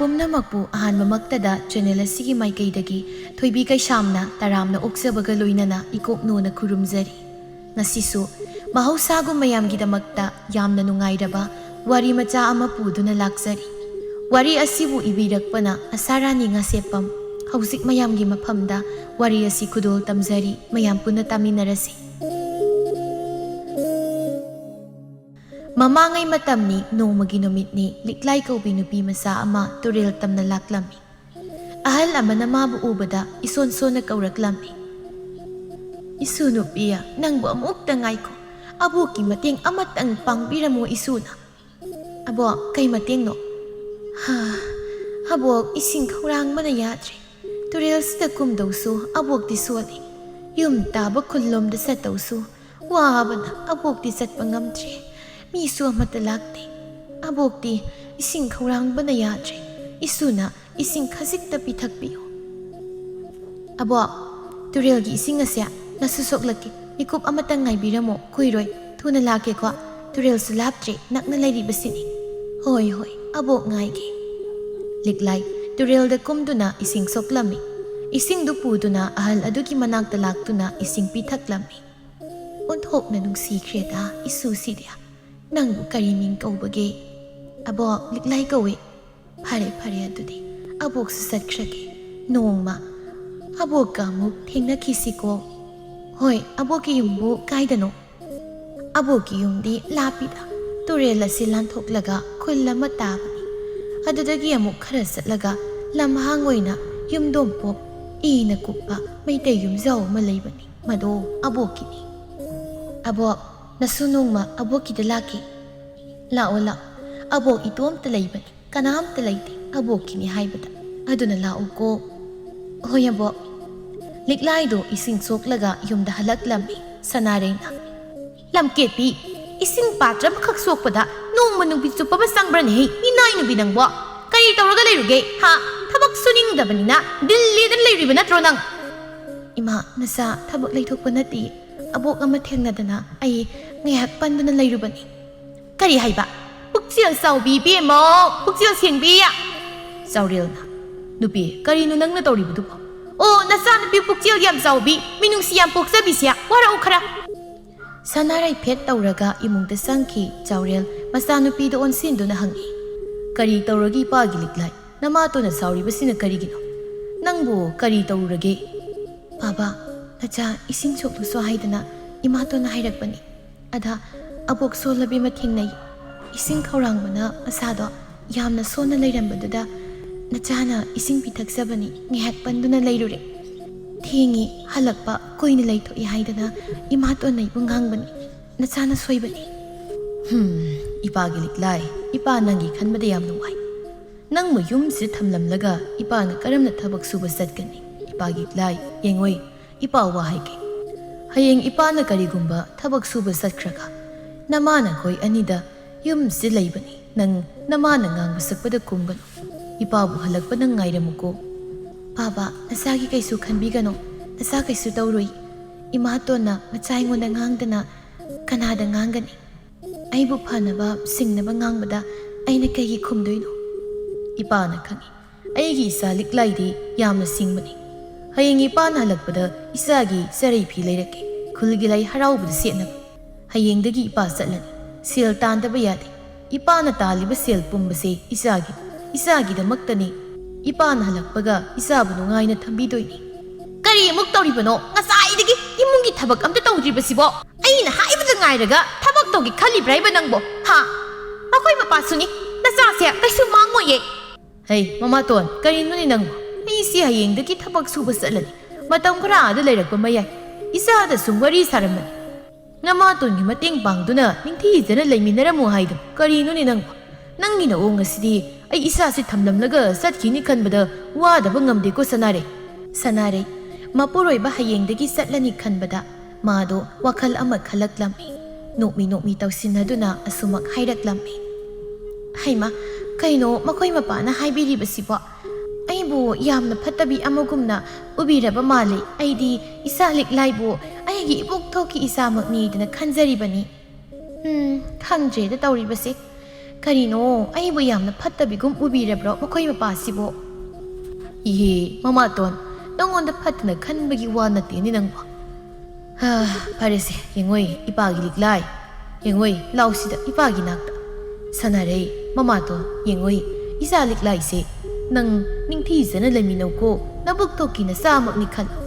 ꯄꯨꯝꯅꯃꯛꯄꯨ ꯑꯍꯥꯟꯕꯃꯛꯇꯗ ꯆꯦꯅꯦꯜ ꯑꯁꯤꯒꯤ ꯃꯥꯏꯀꯩꯗꯒꯤ ꯊꯣꯏꯕꯤ ꯀꯩꯁꯥꯝꯅ ꯇꯔꯥꯝꯅ ꯑꯣꯛꯆꯕꯒ ꯂꯣꯏꯅꯅ ꯏꯀꯣꯛꯅꯣꯅ ꯈꯨꯔꯨꯝꯖꯔꯤ꯫ ꯉꯁꯤꯁꯨ ꯃꯍꯧꯁꯥꯒꯨꯝ ꯃꯌꯥꯝꯒꯤꯗꯃꯛꯇ ꯌꯥꯝꯅ ꯅꯨꯡꯉꯥꯏꯔꯕ ꯋꯥꯔꯤ ꯃꯆꯥ ꯑꯃ ꯄꯨꯗꯨꯅ ꯂꯥꯛꯆꯔꯤ꯫ ꯋꯥꯔꯤ ꯑꯁꯤꯕꯨ ꯏꯕꯤꯔꯛꯄꯅ ꯑꯁꯥꯔꯥꯅꯤ ꯉꯥꯁꯦꯞꯄꯝ꯫ ꯍꯧꯖꯤꯛ ꯃꯌꯥꯝꯒꯤ ꯃꯐꯝꯗ ꯋꯥꯔꯤ ꯑꯁꯤ ꯈꯨꯗꯣꯜ ꯇꯝꯖꯔꯤ, ꯃꯌꯥꯝ ꯄꯨꯟꯅ ꯇꯥꯃꯤꯟꯅꯔꯁꯤ꯫ ꯃꯃꯥꯡꯉꯩ ꯃꯇꯝꯅꯤ, ꯅꯣꯡꯃꯒꯤ ꯅꯨꯃꯤꯠꯅꯤ, ꯂꯤꯛꯂꯥꯏ ꯀꯧꯕꯤ ꯅꯨꯄꯤ ꯃꯆꯥ ꯑꯃ ꯇꯨꯔꯦꯜ ꯇꯝꯅ ꯂꯥꯛꯂꯝꯃꯤ꯫ ꯑꯍꯜ ꯑꯃꯅ ꯃꯥꯕꯨ ꯎꯕꯗ ꯏꯁꯣꯟ ꯁꯣꯟꯅ ꯀꯧꯔꯛꯂꯝꯃꯤ꯫ "ꯏꯁꯨ ꯅꯨꯄꯤ, ꯅꯪꯕꯨ ꯑꯃꯨꯛꯇ ꯉꯥꯏꯈꯣ, ꯑꯕꯣꯛꯀꯤ ꯃꯇꯦꯡ ꯑꯃꯇꯪ ꯄꯥꯡꯕꯤꯔꯝꯃꯨ ꯏꯁꯨꯅ." "ꯑꯕꯣꯛ, ꯀꯩ ꯃꯇꯦꯡꯅꯣ?" "ꯑꯕꯣꯛ, ꯏꯁꯤꯡ ꯈꯧꯔꯥꯡꯕꯅ ꯌꯥꯗ꯭ꯔꯦ. ꯇꯨꯔꯦꯜꯁꯤꯗ ꯀꯨꯝꯗꯧꯁꯨ ꯑꯕꯣꯛꯇꯤ ꯁꯣꯜꯂꯤ. ꯌꯨꯝ ꯇꯥꯕ ꯈꯨꯜꯂꯣꯝꯗ ꯆꯠꯇꯧꯁꯨ ꯋꯥꯕꯅ ꯑꯕꯣꯛꯇꯤ ꯆꯠꯄ ꯉꯝꯗ꯭ꯔꯦ. ꯃꯤꯁꯨ ꯑꯃꯠꯇ ꯂꯥꯛꯇꯦ. ꯑꯕꯣꯛꯇꯤ ꯏꯁꯤꯡ ꯈꯧꯔꯥꯡꯕꯅ ꯌꯥꯗ꯭ꯔꯦ. ꯏꯁꯨꯅ ꯏꯁꯤꯡ ꯈꯖꯤꯛꯇ ꯄꯤꯊꯛꯄꯤꯌꯨ." "ꯑꯕꯣꯛ, ꯇꯨꯔꯦꯜꯒꯤ ꯏꯁꯤꯡ ꯑꯁꯦ ꯅꯁꯨ ꯁꯣꯛꯂꯛꯀꯦ. ꯃꯤꯀꯨꯞ ꯑꯃꯇꯪ ꯉꯥꯏꯕꯤꯔꯝꯃꯣ, ꯀꯨꯏꯔꯣꯏ, ꯊꯨꯅ ꯂꯥꯛꯀꯦꯀꯣ. ꯇꯨꯔꯦꯜꯁꯨ ꯂꯥꯞꯇ꯭ꯔꯦ, ꯅꯛꯅ ꯂꯩꯔꯤꯕꯁꯤꯅꯤ." "ꯍꯣꯏ ꯍꯣꯏ, ꯑꯕꯣꯛ ꯉꯥꯏꯒꯦ." ꯂꯤꯛꯂꯥꯏ ꯇꯨꯔꯦꯜꯗ ꯀꯨꯝꯗꯨꯅ ꯏꯁꯤꯡ ꯁꯣꯛꯂꯝꯃꯤ꯫ ꯏꯁꯤꯡꯗꯨ ꯄꯨꯗꯨꯅ ꯑꯍꯜ ꯑꯗꯨꯒꯤ ꯃꯅꯥꯛꯇ ꯂꯥꯛꯇꯨꯅ ꯏꯁꯤꯡ ꯄꯤꯊꯛꯂꯝꯃꯤ꯫ "ꯑꯣꯟꯊꯣꯛꯅ ꯅꯨꯡꯁꯤꯈ꯭ꯔꯦꯗ ꯏꯁꯨꯁꯤꯗꯤ. ꯅꯪꯕꯨ ꯀꯔꯤ ꯃꯤꯡ ꯀꯧꯕꯒꯦ?" "ꯑꯕꯣꯛ, ꯂꯤꯛꯂꯥꯏ ꯀꯧꯏ." "ꯐꯔꯦ ꯐꯔꯦ, ꯑꯗꯨꯗꯤ ꯑꯕꯣꯛꯁꯨ ꯆꯠꯈ꯭ꯔꯒꯦ. ꯅꯣꯡꯃ ꯑꯕꯣꯛꯀ ꯑꯃꯨꯛ ꯊꯦꯡꯅꯈꯤꯁꯤꯀꯣ." "ꯍꯣꯏ, ꯑꯕꯣꯛꯀꯤ ꯌꯨꯝꯕꯨ ꯀꯥꯏꯗꯅꯣ?" "ꯑꯕꯣꯛꯀꯤ ꯌꯨꯝꯗꯤ ꯂꯥꯞꯄꯤꯗ. ꯇꯨꯔꯦꯜ ꯑꯁꯤ ꯂꯥꯟꯊꯣꯛꯂꯒ ꯈꯨꯜ ꯑꯃ ꯇꯥꯕꯅꯤ. ꯑꯗꯨꯗꯒꯤ ꯑꯃꯨꯛ ꯈꯔ ꯆꯠꯂꯒ ꯂꯝꯍꯥꯡ ꯑꯣꯏꯅ ꯌꯨꯝꯗꯣꯡꯄꯣꯛ ꯏꯅ ꯀꯨꯞꯄ ꯃꯩꯇꯩ ꯌꯨꯝꯖꯥꯎ ꯑꯃ ꯂꯩꯕꯅꯤ. ꯃꯗꯣ ꯑꯕꯣꯛꯀꯤꯅꯤ." "ꯑꯕꯣꯛ, ꯅꯁꯨ ꯅꯣꯡꯃ ꯑꯕꯣꯛꯀꯤꯗ ꯂꯥꯛꯀꯦ." "ꯂꯥꯛꯑꯣ ꯂꯥꯛꯑꯣ. ꯑꯕꯣꯛ ꯏꯇꯣꯝꯇ ꯂꯩꯕꯅꯤ, ꯀꯅꯥꯝꯇ ꯂꯩꯇꯦ ꯑꯕꯣꯛꯀꯤꯅꯤ ꯍꯥꯏꯕꯗ. ꯑꯗꯨꯅ ꯂꯥꯛꯎꯀꯣ." "ꯍꯣꯏ ꯑꯕꯣꯛ." ꯂꯤꯛꯂꯥꯏꯗꯣ ꯏꯁꯤꯡ ꯁꯣꯛꯂꯒ ꯌꯨꯝꯗ ꯍꯜꯂꯛꯂꯝꯃꯤ꯫ ꯁꯅꯥꯔꯩꯅ, "ꯂꯝꯀꯦꯠꯄꯤ, ꯏꯁꯤꯡ ꯄꯥꯇ꯭ꯔ ꯑꯃꯈꯛ ꯁꯣꯛꯄꯗ ꯅꯣꯡꯃ ꯅꯨꯡꯄꯤ ꯆꯨꯞꯄ ꯑꯃ ꯆꯪꯕ꯭ꯔꯅꯦꯍꯦ? ꯃꯤꯅꯥꯏ ꯅꯨꯄꯤ ꯅꯪꯕꯣ! ꯀꯔꯤ ꯇꯧꯔꯒ ꯂꯩꯔꯨꯒꯦ? ꯊꯕꯛ ꯁꯨꯅꯤꯡꯗꯕꯅꯤꯅ ꯗꯤꯜꯂꯤꯗ ꯂꯩꯔꯤꯕ ꯅꯠꯇ꯭ꯔꯣ ꯅꯪ?" "ꯏꯃꯥ, ꯅꯆꯥ ꯊꯕꯛ ꯂꯩꯊꯣꯛꯄ ꯅꯠꯇꯦ. ꯑꯕꯣꯛ ꯑꯃ ꯊꯦꯡꯅꯗꯅ ꯑꯩ ꯉꯥꯏꯍꯥꯛ ꯄꯟꯗꯨꯅ ꯂꯩꯔꯨꯕꯅꯤ." "ꯀꯔꯤ ꯍꯥꯏꯕ? ꯄꯨꯛꯆꯦꯜ ꯆꯥꯎꯕꯤ ꯏꯕꯦꯝꯃ, ꯄꯨꯛꯆꯦꯜ ꯁꯦꯡꯕꯤ!" ꯆꯥꯎꯔꯦꯜꯅ, "ꯅꯨꯄꯤ, ꯀꯔꯤꯅꯣ ꯅꯪꯅ ꯇꯧꯔꯤꯕꯗꯨꯕꯣ?" "ꯑꯣ, ꯅꯆꯥꯅꯨꯄꯤ ꯄꯨꯛꯆꯦꯜ ꯌꯥꯝ ꯆꯥꯎꯕꯤ, ꯃꯤꯅꯨꯡꯁꯤ ꯌꯥꯝ ꯄꯣꯛꯆꯕꯤꯁꯦ, ꯋꯥꯔꯛꯎ ꯈꯔ." ꯁꯅꯥꯔꯩ ꯐꯦꯠ ꯇꯧꯔꯒ ꯏꯃꯨꯡꯗ ꯆꯪꯈꯤ꯫ ꯆꯥꯎꯔꯦꯜ ꯃꯆꯥꯅꯨꯄꯤꯗ ꯑꯣꯟꯁꯤꯟꯗꯨꯅ ꯍꯪꯉꯤ, "ꯀꯔꯤ ꯇꯧꯔꯒꯦ ꯏꯄꯥꯒꯤ ꯂꯤꯛꯂꯥꯏ? ꯅꯃꯥꯇꯣꯟꯅ ꯁꯥꯎꯔꯤꯕꯁꯤꯅ ꯀꯔꯤꯒꯤꯅꯣ? ꯅꯪꯕꯨ ꯀꯔꯤ ꯇꯧꯔꯨꯔꯒꯦ?" "ꯕꯥꯕꯥ, ꯅꯆꯥ ꯏꯁꯤꯡ ꯁꯣꯛꯂꯨꯁꯨ ꯍꯥꯏꯗꯅ ꯏꯃꯥꯇꯣꯟꯅ ꯍꯥꯏꯔꯛꯄꯅꯤ. ꯑꯗ ꯑꯕꯣꯛ ꯁꯣꯜꯂꯕꯤ ꯑꯃ ꯊꯦꯡꯅꯩ. ꯏꯁꯤꯡ ꯈꯧꯔꯥꯡꯕꯅ ꯃꯁꯥꯗꯣ ꯌꯥꯝꯅ ꯁꯣꯟꯅ ꯂꯩꯔꯝꯕꯗꯨꯗ ꯅꯆꯥꯅ ꯏꯁꯤꯡ ꯄꯤꯊꯛꯆꯕꯅꯤ. ꯉꯥꯏꯍꯥꯛ ꯄꯟꯗꯨꯅ ꯂꯩꯔꯨꯔꯦ. ꯊꯦꯡꯉꯤ, ꯍꯜꯂꯛꯄ ꯀꯨꯏꯅ ꯂꯩꯊꯣꯛꯏ ꯍꯥꯏꯗꯅ ꯏꯃꯥꯇꯣꯟꯅ ꯑꯩꯕꯨ ꯉꯥꯡꯕꯅꯤ. ꯅꯆꯥꯅ ꯁꯣꯏꯕꯅꯤ." "ꯏꯄꯥꯒꯤ ꯂꯤꯛꯂꯥꯏ, ꯏꯄꯥ ꯅꯪꯒꯤ ꯈꯟꯕꯗ ꯌꯥꯝ ꯅꯨꯡꯉꯥꯏ. ꯅꯪꯕꯨ ꯌꯨꯝꯁꯤꯗ ꯊꯝꯂꯝꯂꯒ ꯏꯄꯥꯅ ꯀꯔꯝꯅ ꯊꯕꯛ ꯁꯨꯕ ꯆꯠꯀꯅꯤ? ꯏꯄꯥꯒꯤ ꯂꯤꯛꯂꯥꯏ, ꯌꯦꯡꯉꯣꯏ, ꯏꯄꯥ ꯋꯥ ꯍꯥꯏꯒꯦ. ꯍꯌꯦꯡ ꯏꯄꯥꯅ ꯀꯔꯤꯒꯨꯝꯕ ꯊꯕꯛ ꯁꯨꯕ ꯆꯠꯈ꯭ꯔꯒ ꯅꯃꯥꯅ ꯑꯩꯈꯣꯏ ꯑꯅꯤꯗ ꯌꯨꯝꯁꯤꯗ ꯂꯩꯕꯅꯤ. ꯅꯪ ꯅꯃꯥꯅ ꯉꯥꯡꯕ ꯁꯛꯄꯗ ꯀꯨꯝꯒꯅꯨ. ꯏꯄꯥꯕꯨ ꯍꯜꯂꯛꯄ ꯅꯪ ꯉꯥꯏꯔꯝꯃꯨꯀꯣ." "ꯕꯥꯕꯥ, ꯅꯆꯥꯒꯤ ꯀꯩꯁꯨ ꯈꯟꯕꯤꯒꯅꯨ. ꯅꯆꯥ ꯀꯩꯁꯨ ꯇꯧꯔꯣꯏ. ꯏꯃꯥꯇꯣꯟꯅ ꯃꯆꯥ ꯑꯩꯉꯣꯟꯗ ꯉꯥꯡꯗꯅ ꯀꯅꯥꯗ ꯉꯥꯡꯒꯅꯤ? ꯑꯩꯕꯨ ꯐꯅꯕ ꯁꯤꯡꯅꯕ ꯉꯥꯡꯕꯗ ꯑꯩꯅ ꯀꯩꯒꯤ ꯈꯨꯝꯗꯣꯏꯅꯣ?" "ꯏꯄꯥꯅ ꯈꯪꯏ. ꯑꯩꯒꯤ ꯏꯆꯥ ꯂꯤꯛꯂꯥꯏꯗꯤ ꯌꯥꯝꯅ ꯁꯤꯡꯕꯅꯤ. ꯍꯌꯦꯡ ꯏꯄꯥꯅ ꯍꯜꯂꯛꯄꯗ ꯏꯆꯥꯒꯤ ꯆꯔꯩ ꯐꯤ ꯂꯩꯔꯛꯀꯦ, ꯈꯨꯜꯒꯤ ꯂꯥꯏ ꯍꯔꯥꯎꯕꯗ ꯁꯦꯠꯅꯕ. ꯍꯌꯦꯡꯗꯒꯤ ꯏꯄꯥ ꯆꯠꯂꯅꯤ. ꯁꯦꯜ ꯇꯥꯟꯗꯕ ꯌꯥꯗꯦ. ꯏꯄꯥꯅ ꯇꯥꯜꯂꯤꯕ ꯁꯦꯜ ꯄꯨꯝꯕꯁꯦ ꯏꯆꯥꯒꯤꯗꯃꯛꯇꯅꯤ. ꯏꯄꯥꯅ ꯍꯜꯂꯛꯄꯒ ꯏꯆꯥꯕꯨ ꯅꯨꯡꯉꯥꯏꯅ ꯊꯝꯕꯤꯗꯣꯏꯅꯤ." "ꯀꯔꯤ ꯑꯃꯨꯛ ꯇꯧꯔꯤꯕꯅꯣ? ꯉꯁꯥꯏꯗꯒꯤ ꯏꯃꯨꯡꯒꯤ ꯊꯕꯛ ꯑꯝꯇ ꯇꯧꯗ꯭ꯔꯤꯕꯁꯤꯕꯣ? ꯑꯩꯅ ꯍꯥꯏꯕꯗ ꯉꯥꯏꯔꯒ ꯊꯕꯛ ꯇꯧꯒꯦ ꯈꯜꯂꯤꯕ꯭ꯔꯥ ꯍꯥꯏꯕ ꯅꯪꯕꯣ? ꯃꯈꯣꯏ ꯃꯄꯥꯁꯨꯅꯤ. ꯅꯆꯥꯁꯦ ꯀꯩꯁꯨ ꯃꯥꯡꯉꯣꯏꯌꯦ." "ꯍꯩ ꯃꯃꯥꯇꯣꯟ, ꯀꯔꯤꯅꯣꯅꯦ ꯅꯪꯕꯨ? ꯑꯩꯁꯤ ꯍꯌꯦꯡꯗꯒꯤ ꯊꯕꯛ ꯁꯨꯕ ꯆꯠꯂꯅꯤ. ꯃꯇꯝ ꯈꯔ ꯑꯥꯗ ꯂꯩꯔꯛꯄ ꯃꯌꯥꯏ. ꯏꯆꯥꯗ ꯁꯨꯝ ꯋꯥꯔꯤ ꯁꯥꯔꯝꯕꯅꯤ. ꯅꯃꯥꯇꯣꯟꯒꯤ ꯃꯇꯦꯡ ꯄꯥꯡꯗꯨꯅ ꯅꯤꯡꯊꯤꯖꯅ ꯂꯩꯃꯤꯟꯅꯔꯝꯃꯨ ꯍꯥꯏꯗꯣ ꯀꯔꯤꯅꯣꯅꯦ ꯅꯪꯕꯨ? ꯅꯪꯒꯤ ꯅꯑꯣꯡ ꯑꯁꯤꯗꯤ ꯑꯩ ꯏꯆꯥꯁꯤ ꯊꯝꯂꯝꯂꯒ ꯆꯠꯈꯤꯅꯤ ꯈꯟꯕꯗ ꯋꯥꯗꯕ ꯉꯝꯗꯦꯀꯣ ꯁꯅꯥꯔꯩ." ꯁꯅꯥꯔꯩ ꯃꯄꯨꯔꯣꯏꯕ ꯍꯌꯦꯡꯗꯒꯤ ꯆꯠꯂꯅꯤ ꯈꯟꯕꯗ ꯃꯥꯗꯣ ꯋꯥꯈꯜ ꯑꯃ ꯈꯜꯂꯛꯂꯝꯃꯤ꯫ ꯅꯣꯛꯃꯤ ꯅꯣꯛꯃꯤ ꯇꯧꯁꯤꯟꯅꯗꯨꯅ ꯑꯁꯨꯃꯛ ꯍꯥꯏꯔꯛꯂꯝꯃꯤ, "ꯍꯩꯃ, ꯀꯩꯅꯣ ꯃꯈꯣꯏ ꯃꯄꯥꯅ ꯍꯥꯏꯕꯤꯔꯤꯕꯁꯤꯕꯣ? ꯑꯩꯕꯨ ꯌꯥꯝꯅ ꯐꯠꯇꯕꯤ ꯑꯃꯒꯨꯝꯅ ꯎꯕꯤꯔꯕ ꯃꯥꯜꯂꯤ. ꯑꯩꯗꯤ ꯏꯆꯥ ꯂꯤꯛꯂꯥꯏꯕꯨ ꯑꯩꯒꯤ ꯏꯄꯣꯛꯊꯣꯛꯀꯤ ꯏꯆꯥꯃꯛꯅꯤꯗꯅ ꯈꯟꯖꯔꯤꯕꯅꯤ. ꯈꯪꯗ꯭ꯔꯦꯗ ꯇꯧꯔꯤꯕꯁꯦ. ꯀꯔꯤꯅꯣ ꯑꯩꯕꯨ ꯌꯥꯝꯅ ꯐꯠꯇꯕꯤꯒꯨꯝ ꯎꯕꯤꯔꯕ꯭ꯔꯣ ꯃꯈꯣꯏ ꯃꯄꯥꯁꯤꯕꯨ? ꯏꯍꯦ ꯃꯃꯥꯇꯣꯟ ꯅꯪꯉꯣꯟꯗ ꯐꯠꯇꯅ ꯈꯟꯕꯒꯤ ꯋꯥ ꯅꯠꯇꯦꯅꯦ ꯅꯪꯕꯣ. ꯐꯔꯦꯁꯦ ꯌꯦꯡꯉꯣꯏ ꯏꯄꯥꯒꯤ ꯂꯤꯛꯂꯥꯏ, ꯌꯦꯡꯉꯣꯏ ꯂꯥꯎꯁꯤꯗ ꯏꯄꯥꯒꯤ ꯅꯥꯛꯇ. ꯁꯥꯟꯅꯔꯩ ꯃꯃꯥꯇꯣꯟ ꯌꯦꯡꯉꯣꯏ ꯏꯆꯥ ꯂꯤꯛꯂꯥꯏꯁꯦ ꯅꯪ ꯅꯤꯡꯊꯤꯖꯅ ꯂꯩꯃꯤꯟꯅꯧꯀꯣ, ꯅꯕꯨꯛ ꯊꯣꯛꯀꯤ ꯅꯆꯥꯃꯛꯅꯤ ꯈꯜꯂꯨ.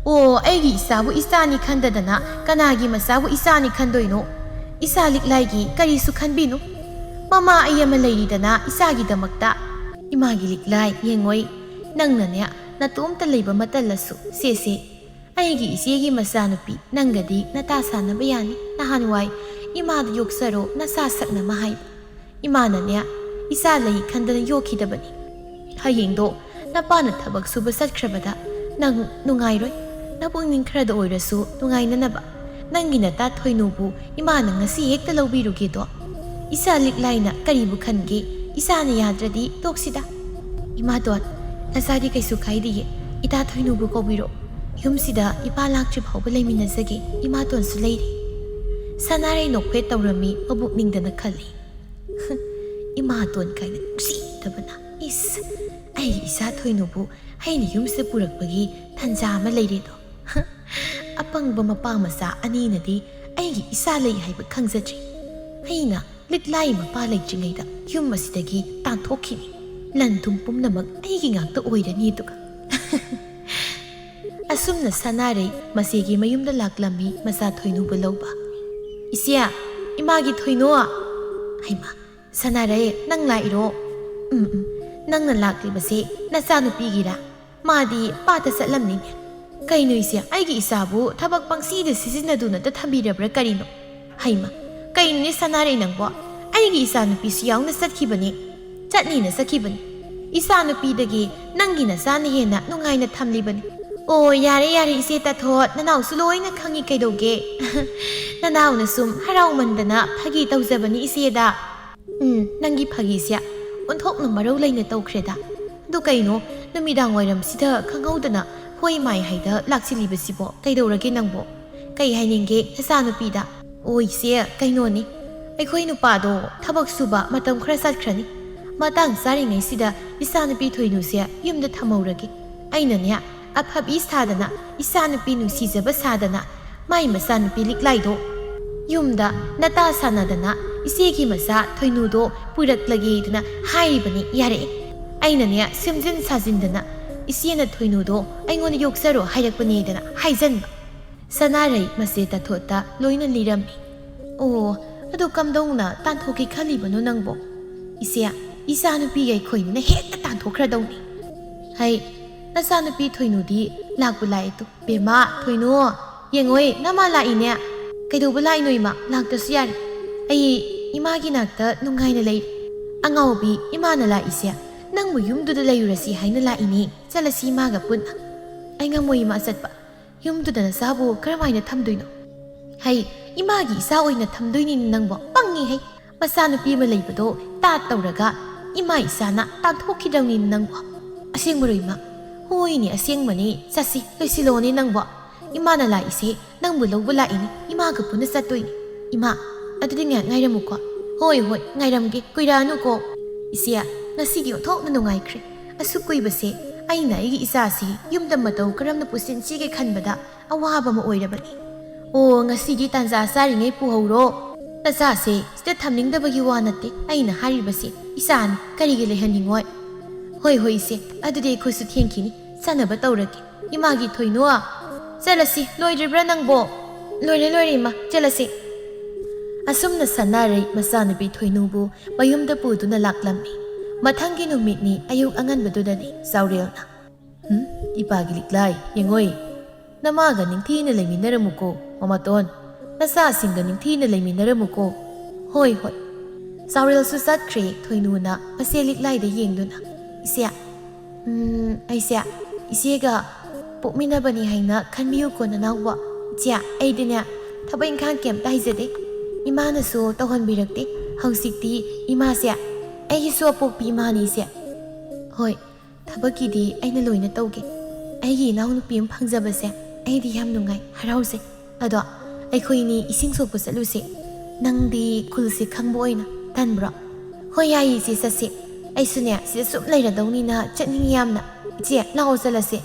ꯑꯣ ꯑꯩꯒꯤ ꯏꯆꯥꯕꯨ ꯏꯆꯥꯅꯤ ꯈꯟꯗꯗꯅ ꯀꯅꯥꯒꯤ ꯃꯆꯥꯕꯨ ꯏꯆꯥꯅꯤ ꯈꯟꯗꯣꯏꯅꯣ? ꯏꯆꯥ ꯂꯤꯛꯂꯥꯏꯒꯤ ꯀꯔꯤꯁꯨ ꯈꯟꯕꯤꯅꯨ. ꯃꯃꯥ ꯑꯩ ꯑꯃ ꯂꯩꯔꯤꯗꯅ ꯏꯆꯥꯒꯤꯗꯃꯛꯇ. ꯏꯃꯥꯒꯤ ꯂꯤꯛꯂꯥꯏ ꯌꯦꯡꯉꯣꯏ ꯅꯪꯅꯅꯦ ꯅꯇꯣꯝꯇ ꯂꯩꯕ ꯃꯇꯜꯂꯁꯨ ꯁꯦꯁꯦ ꯑꯩꯒꯤ ꯏꯆꯦꯒꯤ ꯃꯆꯥꯅꯨꯄꯤ ꯅꯪꯒꯗꯤ ꯅꯇꯥ ꯁꯥꯟꯅꯕ ꯌꯥꯅꯤ. ꯅꯍꯥꯟꯋꯥꯏ ꯏꯃꯥꯗ ꯌꯣꯛꯆꯔꯣ ꯅꯆꯥ ꯁꯛꯅ ꯍꯥꯏꯕ. ꯏꯃꯥꯅꯅꯦ ꯏꯆꯥ ꯂꯩ ꯈꯟꯗꯅ ꯌꯣꯛꯈꯤꯗꯕꯅꯤ. ꯍꯌꯦꯡꯗꯣ ꯅꯄꯥꯅ ꯊꯕꯛ ꯁꯨꯕ ꯆꯠꯈ꯭ꯔꯕꯗ ꯅꯪ ꯅꯨꯡꯉꯥꯏꯔꯣꯏ. ꯅꯄꯨꯛꯅꯤꯡ ꯈꯔꯗ ꯑꯣꯏꯔꯁꯨ ꯅꯨꯡꯉꯥꯏꯅꯅꯕ ꯅꯪꯒꯤ ꯅꯇꯥ ꯊꯣꯏꯅꯨꯕꯨ ꯏꯃꯥꯅ ꯉꯁꯤ ꯍꯦꯛꯇ ꯂꯧꯕꯤꯔꯨꯒꯦꯗꯣ. ꯏꯆꯥ ꯂꯤꯛꯂꯥꯏꯅ ꯀꯔꯤꯕꯨ ꯈꯟꯒꯦ? ꯏꯆꯥꯅ ꯌꯥꯗ꯭ꯔꯗꯤ ꯇꯣꯛꯁꯤꯗ. ꯏꯃꯥꯇꯣꯟ ꯅꯆꯥꯗꯤ ꯀꯩꯁꯨ ꯀꯥꯏꯗꯤꯌꯦ. ꯏꯇꯥ ꯊꯣꯏꯅꯨꯕꯨ ꯀꯧꯕꯤꯔꯣ. ꯌꯨꯝꯁꯤꯗ ꯏꯄꯥ ꯂꯥꯛꯇ꯭ꯔꯤ ꯐꯥꯎꯕ ꯂꯩꯃꯤꯟꯅꯖꯒꯦ. ꯏꯃꯥꯇꯣꯟꯁꯨ ꯂꯩꯔꯤ. ꯁꯅꯥꯔꯩ ꯅꯣꯛꯐꯦꯠ ꯇꯧꯔꯝꯃꯤ ꯃꯕꯨꯛꯅꯤꯡꯗꯅ ꯈꯜꯂꯤ. ꯏꯃꯥꯇꯣꯟ ꯀꯥꯏꯅ ꯅꯨꯡꯁꯤꯗꯕꯅ. ꯏꯁ ꯑꯩꯒꯤ ꯏꯆꯥ ꯊꯣꯏꯅꯨꯕꯨ ꯑꯩꯅ ꯌꯨꯝꯁꯤꯗ ꯄꯨꯔꯛꯄꯒꯤ ꯇꯟꯖꯥ ꯑꯃ ꯂꯩꯔꯦꯗꯣ. ꯑꯄꯪꯕ ꯃꯄꯥ ꯃꯆꯥ ꯑꯅꯤꯅꯗꯤ ꯑꯩꯒꯤ ꯏꯆꯥ ꯂꯩ ꯍꯥꯏꯕ ꯈꯪꯖꯗ꯭ꯔꯤ. ꯑꯩꯅ ꯂꯤꯛꯂꯥꯏ ꯃꯄꯥ ꯂꯩꯇ꯭ꯔꯤꯉꯩꯗ ꯌꯨꯝ ꯑꯁꯤꯗꯒꯤ ꯇꯥꯟꯊꯣꯛꯈꯤꯅꯤ. ꯂꯟ ꯊꯨꯝ ꯄꯨꯝꯅꯃꯛ ꯑꯩꯒꯤ ꯉꯥꯛꯇ ꯑꯣꯏꯔꯅꯤ ꯑꯗꯨꯒ. ꯑꯁꯨꯝꯅ ꯁꯅꯥꯔꯩ ꯃꯆꯦꯒꯤ ꯃꯌꯨꯝꯗ ꯂꯥꯛꯂꯝꯃꯤ ꯃꯆꯥ ꯊꯣꯏꯅꯨꯕꯨ ꯂꯧꯕ. ꯏꯆꯦ ꯏꯃꯥꯒꯤ ꯊꯣꯏꯅꯨ. ꯍꯩꯃꯥ ꯁꯅꯥꯔꯩ ꯅꯪ ꯂꯥꯛꯏꯔꯣ? ꯅꯪꯅ ꯂꯥꯛꯂꯤꯕꯁꯦ ꯅꯆꯥꯅꯨꯄꯤꯒꯤꯔꯥ? ꯃꯥꯗꯤ ꯄꯥꯠꯇ ꯆꯠꯂꯝꯅꯤꯅꯦ. ꯀꯩꯅꯣ ꯏꯆꯦ ꯑꯩꯒꯤ ꯏꯆꯥꯕꯨ ꯊꯕꯛ ꯄꯪꯁꯤꯗ ꯁꯤꯖꯤꯟꯅꯗꯨꯅꯇ ꯊꯝꯕꯤꯔꯕ꯭ꯔꯥ ꯀꯔꯤꯅꯣ? ꯍꯩꯃꯥ ꯀꯩꯅꯣꯅꯦ ꯁꯅꯥꯔꯩ ꯅꯪꯕꯣ? ꯑꯩꯒꯤ ꯏꯆꯥꯅꯨꯄꯤꯁꯨ ꯌꯥꯎꯅ ꯆꯠꯈꯤꯕꯅꯤ. ꯆꯠꯅꯤꯅ ꯆꯠꯈꯤꯕꯅꯤ. ꯏꯆꯥꯅꯨꯄꯤꯗꯒꯤ ꯅꯪꯒꯤ ꯅꯆꯥꯅ ꯍꯦꯟꯅ ꯅꯨꯡꯉꯥꯏꯅ ꯊꯝꯂꯤꯕꯅꯤ. ꯑꯣ ꯌꯥꯔꯦ ꯌꯥꯔꯦ ꯏꯆꯦ ꯇꯥꯊꯣꯠ, ꯅꯅꯥꯎꯁꯨ ꯂꯣꯏꯅ ꯈꯪꯉꯤ ꯀꯩꯗꯧꯒꯦ. ꯅꯅꯥꯎꯅ ꯁꯨꯝ ꯍꯔꯥꯎꯃꯟꯗꯅ ꯐꯥꯒꯤ ꯇꯧꯖꯕꯅꯤ ꯏꯆꯦꯗ. ꯅꯪꯒꯤ ꯐꯥꯒꯤꯁꯦ ꯑꯣꯟꯊꯣꯛꯅ ꯃꯔꯧ ꯂꯩꯅ ꯇꯧꯈ꯭ꯔꯦꯗ. ꯑꯗꯨ ꯀꯩꯅꯣ ꯅꯨꯃꯤꯗꯥꯡ ꯋꯥꯏꯔꯝꯁꯤꯗ ꯈꯪꯍꯧꯗꯅ ꯍꯣꯏ ꯃꯥꯏ ꯍꯥꯏꯗ ꯂꯥꯛꯁꯤꯜꯂꯤꯕꯁꯤꯕꯣ ꯀꯩꯗꯧꯔꯒꯦ ꯅꯪꯕꯣ? ꯀꯩ ꯍꯥꯏꯅꯤꯡꯒꯦ ꯅꯆꯥꯅꯨꯄꯤꯗ? ꯑꯣ ꯏꯆꯦ ꯀꯩꯅꯣꯅꯤ, ꯑꯩꯈꯣꯏ ꯅꯨꯄꯥꯗꯣ ꯊꯕꯛ ꯁꯨꯕ ꯃꯇꯝ ꯈꯔ ꯆꯠꯈ꯭ꯔꯅꯤ. ꯃꯇꯥꯡ ꯆꯥꯔꯤꯉꯩꯁꯤꯗ ꯏꯆꯥꯅꯨꯄꯤ ꯊꯣꯏꯅꯨꯁꯦ ꯌꯨꯝꯗ ꯊꯝꯍꯧꯔꯒꯦ. ꯑꯩꯅꯅꯦ ꯑꯐꯕꯤ ꯁꯥꯗꯅ ꯏꯆꯥꯅꯨꯄꯤ ꯅꯨꯡꯁꯤꯖꯕ ꯁꯥꯗꯅ ꯃꯥꯏ ꯃꯆꯥꯅꯨꯄꯤ ꯂꯤꯛꯂꯥꯏꯗꯣ ꯌꯨꯝꯗ ꯅꯇꯥ ꯁꯥꯟꯅꯗꯅ ꯏꯆꯦꯒꯤ ꯃꯆꯥ ꯊꯣꯏꯅꯨꯗꯣ ꯄꯨꯔꯛꯂꯒꯦꯗꯅ ꯍꯥꯏꯔꯤꯕꯅꯤ. ꯌꯥꯔꯛꯑꯦ. ꯑꯩꯅꯅꯦ ꯁꯦꯝꯖꯤꯟ ꯁꯥꯖꯤꯟꯗꯅ ꯏꯆꯦꯅ ꯊꯣꯏꯅꯨꯗꯣ ꯑꯩꯉꯣꯟꯗ ꯌꯣꯛꯆꯔꯣ ꯍꯥꯏꯔꯛꯄꯅꯦꯗꯅ ꯍꯥꯏꯖꯟꯕ. ꯁꯅꯥꯔꯩ ꯃꯆꯦ ꯇꯥꯊꯣꯠꯇ ꯂꯣꯏꯅ ꯂꯤꯔꯝꯃꯤ. ꯑꯣ ꯑꯗꯨ ꯀꯝꯗꯧꯅ ꯇꯥꯟꯊꯣꯛꯀꯦ ꯈꯜꯂꯤꯕꯅꯣ ꯅꯪꯕꯣ? ꯏꯆꯦ ꯏꯆꯥꯅꯨꯄꯤꯒ ꯑꯩꯈꯣꯏꯅ ꯍꯦꯛꯇ ꯇꯥꯟꯊꯣꯛꯈ꯭ꯔꯗꯧꯅꯤ. ꯍꯩ ꯅꯆꯥꯅꯨꯄꯤ ꯊꯣꯏꯅꯨꯗꯤ ꯂꯥꯛꯄꯨ ꯂꯥꯛꯑꯦ ꯇꯨ. ꯕꯦꯝꯃ ꯊꯣꯏꯅꯨ ꯌꯦꯡꯉꯣꯏ ꯅꯃꯥ ꯂꯥꯛꯏꯅꯦ. ꯀꯩꯗꯧꯕ ꯂꯥꯛꯏꯅꯣ ꯏꯃꯥ? ꯂꯥꯛꯇ꯭ꯔꯁꯨ ꯌꯥꯔꯦ. ꯑꯩ ꯏꯃꯥꯒꯤ ꯅꯥꯛꯇ ꯅꯨꯡꯉꯥꯏꯅ ꯂꯩꯔꯤ. ꯑꯉꯥꯎꯕꯤ ꯏꯃꯥꯅ ꯂꯥꯛꯏꯁꯦ ꯅꯪꯕꯨ ꯌꯨꯝꯗꯨꯗ ꯂꯩꯔꯨꯔꯁꯤ ꯍꯥꯏꯅ ꯂꯥꯛꯏꯅꯤ. ꯆꯠꯂꯁꯤ ꯏꯃꯥꯒ ꯄꯨꯟꯅ. ꯑꯩ ꯉꯝꯃꯣꯏ ꯏꯃꯥ ꯆꯠꯄ. ꯌꯨꯝꯗꯨꯗ ꯅꯆꯥꯕꯨ ꯀꯔꯝꯍꯥꯏꯅ ꯊꯝꯗꯣꯏꯅꯣ? ꯍꯩ ꯏꯃꯥꯒꯤ ꯏꯆꯥ ꯑꯣꯏꯅ ꯊꯝꯗꯣꯏꯅꯤꯅ ꯅꯪꯕꯣ. ꯄꯪꯉꯤ ꯍꯩ. ꯃꯆꯥꯅꯨꯄꯤ ꯑꯃ ꯂꯩꯕꯗꯣ ꯇꯥꯠ ꯇꯧꯔꯒ ꯏꯃꯥ ꯏꯆꯥꯅ ꯇꯥꯟꯊꯣꯛꯈꯤꯗꯧꯅꯤꯅ ꯅꯪꯕꯣ. ꯑꯁꯦꯡꯕꯔꯣ ꯏꯃꯥ? ꯍꯣꯏꯅꯦ ꯑꯁꯦꯡꯕꯅꯤ. ꯆꯠꯁꯤ ꯂꯣꯏꯁꯤꯜꯂꯣꯅꯦ ꯅꯪꯕꯣ. ꯏꯃꯥꯅ ꯂꯥꯛꯏꯁꯦ ꯅꯪꯕꯨ ꯂꯧꯕ ꯂꯥꯛꯏꯅꯤ. ꯏꯃꯥꯒ ꯄꯨꯟꯅ ꯆꯠꯇꯣꯏꯅꯤ. ꯏꯃꯥ ꯑꯗꯨꯗꯤ ꯉꯥꯏꯍꯥꯛ ꯉꯥꯏꯔꯝꯃꯨꯀꯣ. ꯍꯣꯏ ꯉꯥꯏꯔꯝꯒꯦ. ꯀꯨꯏꯔꯛꯑꯅꯨꯀꯣ. ꯏꯆꯦ ꯉꯁꯤꯗꯤ ꯑꯣꯟꯊꯣꯛꯅ ꯅꯨꯡꯉꯥꯏꯈ꯭ꯔꯦ. ꯑꯁꯨꯛ ꯀꯨꯏꯕꯁꯦ ꯑꯩꯅ ꯑꯩꯒꯤ ꯏꯆꯥꯁꯤ ꯌꯨꯝꯗ ꯃꯇꯧ ꯀꯔꯝꯅ ꯄꯨꯁꯤꯟꯁꯤꯒꯦ ꯈꯟꯕꯗ ꯑꯋꯥꯕ ꯑꯃ ꯑꯣꯏꯔꯕꯅꯤ. ꯑꯣ ꯉꯁꯤꯗꯤ ꯇꯥꯟꯖꯥ ꯆꯥꯔꯤꯉꯩ ꯄꯨꯍꯧꯔꯣ. ꯅꯆꯥꯁꯦ ꯁꯤꯗ ꯊꯝꯅꯤꯡꯗꯕꯒꯤ ꯋꯥ ꯅꯠꯇꯦ. ꯑꯩꯅ ꯍꯥꯏꯔꯤꯕꯁꯦ ꯏꯆꯥꯅꯤ. ꯀꯔꯤꯒꯤ ꯂꯩꯍꯟꯅꯤꯡꯉꯣꯏ? ꯍꯣꯏ ꯏꯆꯦ ꯑꯗꯨꯗꯤ ꯑꯩꯈꯣꯏꯁꯨ ꯊꯦꯡꯈꯤꯅꯤ. ꯆꯠꯅꯕ ꯇꯧꯔꯒꯦ. ꯏꯃꯥꯒꯤ ꯊꯣꯏꯅꯨ ꯆꯠꯂꯁꯤ. ꯂꯣꯏꯗ꯭ꯔꯤꯕ꯭ꯔꯥ ꯅꯪꯕꯣ? ꯂꯣꯏꯔꯦ ꯏꯃꯥ ꯆꯠꯂꯁꯤ. ꯑꯁꯨꯝꯅ ꯁꯅꯥꯔꯩ ꯃꯆꯥꯅꯨꯄꯤ ꯊꯣꯏꯅꯨꯕꯨ ꯃꯌꯨꯝꯗ ꯄꯨꯗꯨꯅ ꯂꯥꯛꯂꯝꯃꯤ. ꯃꯊꯪꯒꯤ ꯅꯨꯃꯤꯠꯅꯤ ꯑꯌꯨꯛ ꯑꯉꯟꯕꯗꯨꯗꯅꯤ ꯆꯥꯎꯔꯦꯜꯅ. ꯏꯄꯥꯒꯤ ꯂꯤꯛꯂꯥꯏ ꯌꯦꯡꯉꯣꯏ ꯅꯃꯥꯒ ꯅꯤꯡꯊꯤꯅ ꯂꯩꯃꯤꯟꯅꯔꯝꯃꯨꯀꯣ. ꯃꯃꯥꯇꯣꯟ ꯅꯆꯥꯁꯤꯡꯒ ꯅꯤꯡꯊꯤꯅ ꯂꯩꯃꯤꯟꯅꯔꯝꯃꯨꯀꯣ. ꯍꯣꯏ ꯆꯥꯎꯔꯦꯜꯁꯨ ꯆꯠꯈ꯭ꯔꯦ ꯊꯣꯏꯅꯨꯅ ꯃꯆꯦ ꯂꯤꯛꯂꯥꯏꯗ ꯌꯦꯡꯗꯨꯅ. ꯏꯆꯦ ꯑꯩꯁꯦ ꯏꯆꯦꯒ ꯄꯣꯛꯃꯤꯟꯅꯕꯅꯤ ꯍꯥꯏꯅ ꯈꯟꯕꯤꯌꯨꯀꯣ ꯅꯅꯥꯎꯕ. ꯏꯆꯦ ꯑꯩꯗꯤꯅꯦ ꯊꯕꯛ ꯏꯪꯈꯥꯡ ꯀꯩꯝꯇ ꯍꯩꯖꯗꯦ. ꯏꯃꯥꯅꯁꯨ ꯇꯧꯍꯟꯕꯤꯔꯛꯇꯦ. ꯍꯧꯖꯤꯛꯇꯤ ꯏꯃꯥꯁꯦ ꯑꯩꯒꯤꯁꯨ ꯑꯄꯣꯛꯄꯤ ꯏꯃꯥꯅꯤ ꯏꯆꯦ. ꯍꯣꯏ ꯊꯕꯛꯀꯤꯗꯤ ꯑꯩꯅ ꯂꯣꯏꯅ ꯇꯧꯒꯦ. ꯑꯩꯒꯤ ꯏꯅꯥꯎꯅꯨꯄꯤ ꯑꯃ ꯐꯪꯖꯕꯁꯦ ꯑꯩꯗꯤ ꯌꯥꯝ ꯅꯨꯡꯉꯥꯏ ꯍꯔꯥꯎꯖꯩ. ꯑꯗꯣ ꯑꯩꯈꯣꯏꯅꯤ ꯏꯁꯤꯡ ꯁꯣꯛꯄ ꯆꯠꯂꯨꯁꯦ. ꯅꯪꯗꯤ ꯈꯨꯜꯁꯦ ꯈꯪꯕ ꯑꯣꯏꯅ ꯇꯟꯕ꯭ꯔꯣ? ꯍꯣꯏ ꯌꯥꯏꯌꯦ ꯏꯆꯦ ꯆꯠꯁꯦ ꯑꯩꯁꯨꯅꯦ ꯁꯤꯗ ꯁꯨꯝ ꯂꯩꯔꯗꯧꯅꯤꯅ ꯆꯠꯅꯤꯡꯉꯤ ꯌꯥꯝꯅ ꯏꯆꯦ ꯂꯥꯛꯑꯣ ꯆꯠꯂꯁꯦ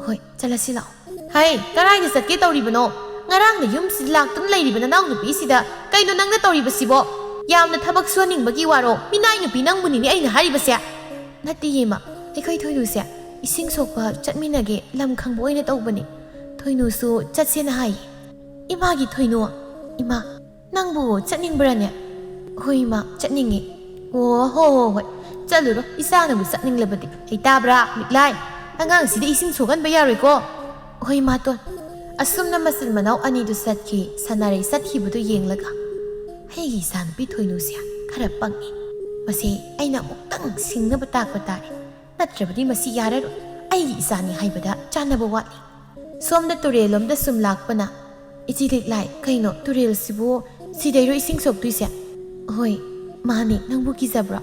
ꯍꯣꯏ ꯆꯠꯂꯁꯤ ꯂꯥꯛꯑꯣ ꯍꯩ ꯀꯗꯥꯏꯗ ꯆꯠꯀꯦ ꯇꯧꯔꯤꯕꯅꯣ ꯉꯔꯥꯡꯗ ꯌꯨꯝꯁꯤꯗ ꯂꯥꯛꯇꯨꯅ ꯂꯩꯔꯤꯕ ꯅꯅꯥꯎ ꯅꯨꯄꯤꯁꯤꯗ ꯀꯩꯅꯣ ꯅꯪꯅ ꯇꯧꯔꯤꯕꯁꯤꯕꯣ ꯌꯥꯝꯅ ꯊꯕꯛ ꯁꯨꯍꯟꯅꯤꯡꯕꯒꯤ ꯋꯥꯔꯣ ꯃꯤꯅꯥꯏ ꯅꯨꯄꯤ ꯅꯪꯕꯨꯅꯤꯅꯦ ꯑꯩꯅ ꯍꯥꯏꯔꯤꯕꯁꯦ ꯅꯠꯇꯦ ꯌꯦꯃ ꯑꯩꯈꯣꯏ ꯊꯣꯏꯅꯨꯁꯦ ꯏꯁꯤꯡ ꯁꯣꯛꯄ ꯆꯠꯃꯤꯟꯅꯒꯦ ꯂꯝ ꯈꯪꯕ ꯑꯣꯏꯅ ꯇꯧꯕꯅꯤ ꯊꯣꯏꯅꯨꯁꯨ ꯆꯠꯁꯦꯅ ꯍꯥꯏꯌꯦ 이마기 토이노 이마 낭부 짠닝브라냐 호이마 짠닝이 오호호호 짤루로 이사나부 짠닝레버디 헤이따브라 믹라이 안강시데 이싱 소간바 야로이고 호이마 돈 아숨나 마슬 마나우 아니두 삿키 사나레 삿키부도 옌라가 헤이기 이사나비 토이노시야 카라빵이 마시 아이나 목땅 싱나바 딱바따리 나트라버디 마시 야라로 아이기 이사니 하이바다 짠나바 와리 솜다 또레롬다 숨락바나 이지 릭라이 카이노 투릴시부 시데로 이싱 속투이세 호이 마니 낭부 기자브라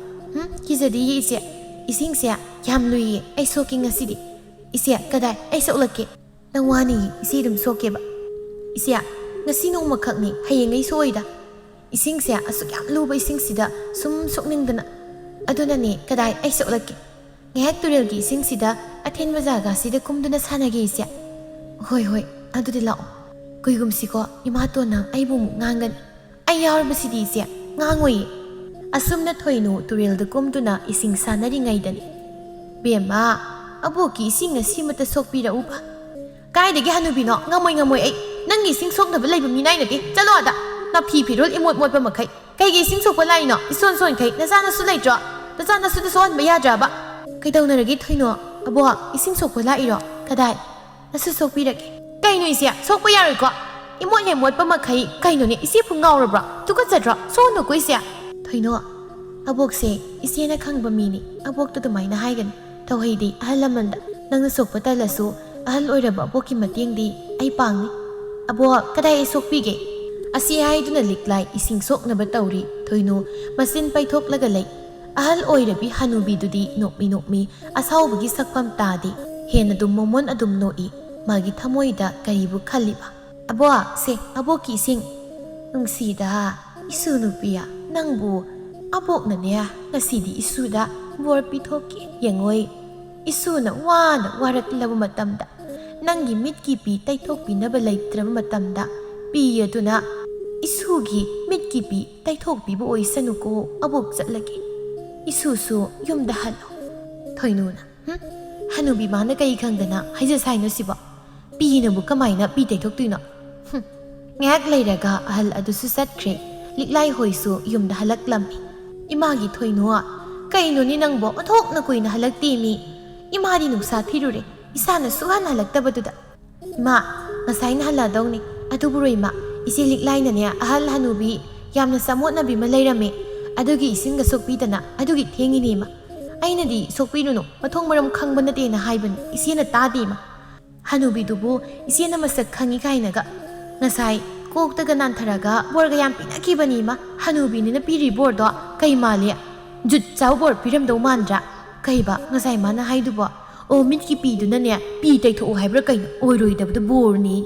기자디 이세 이싱세 얌루이 아이 소킹 아시디 이세 까다이 아이 속락게 낭와니 이세름 속게바 이세야 ngasi nongma khakni hayeng ai soida isingse asuk yam luba isingsida sum sokningdana aduna ne kadai ai soklake ngek turel gi isingsida athen bazaga sida kumduna sanage ise hoi hoi adudi lao kuigumsiko imatona aibu ngangan ai yarbasidi ise ngangoi asumna thoinu turel da kumduna ising sanari ngaidani bema aboki ising asimata sokpira uba kaidagi hanubino ngamoi ai nangi ising soknaba leiba minai nati chalo ada na phi phirul imot mot ba makai kaigi ising sokpa laino ison son kai nazana su leitro nazana su son ba yadra ba kai daunaragi thoino abo ising sokpa lairo kadai nasu sokpirage kaino isia sokpa yaroi ko imot he mot ba makai kaino ne isi phu ngaurabra tuka chadra sono ko isia thoino abok se isiena khangba mini abok to maina haigan tawhidi ahalamanda nangna sokpa talasu ahal oiraba aboki matengdi ai pangni abo kadai sokpige asi haiduna liklai ising soknaba tawri thoino masin paithok laga lei ahal oirabi hanubi dudi nokmi asawbagi sakpam tadi hena dum momon adum noi magi thamoida karibu khaliba abo se aboki sing nungsida isu nupiya nangbu abok na ne ngasidi isuda bor pithoki yengoi isuna wana warak labu matamda nangi mitki pi taithok pinaba leitraba matamda piyaduna isugi mitki pi taithok pibu oisanuko abok chatlagi isusu yumda halo thoinuna hanubi mana kai khangdana haija saino siba pinabu kamaina pi taithok tuino ngak leiraga ahal adusu satkre liklai hoisu yumda halaklammi imagi thoinua kaino ni nangbo athok na koina halakti mi imari nuksa thirure isana suhan halaktabaduda ima ngasai na haladawni aduburo ima isi liklai na ne ahal hanubi yamna samot na bima leirame adugi isinga sokpidana adugi thengini ma aina di sokpiruno mathong maram khangba nate na haibani isina tadi ma hanubi dubu isina masak khangi kainaga ngasai koktaga nantharaga borga yam pinakibani ma hanubi ni na piri bordo kai male jut chaw bor piram do mandra kaiba ngasai mana haiduba o mitki pi du na ne pi taitho haibra kaino oiroi dabdu borni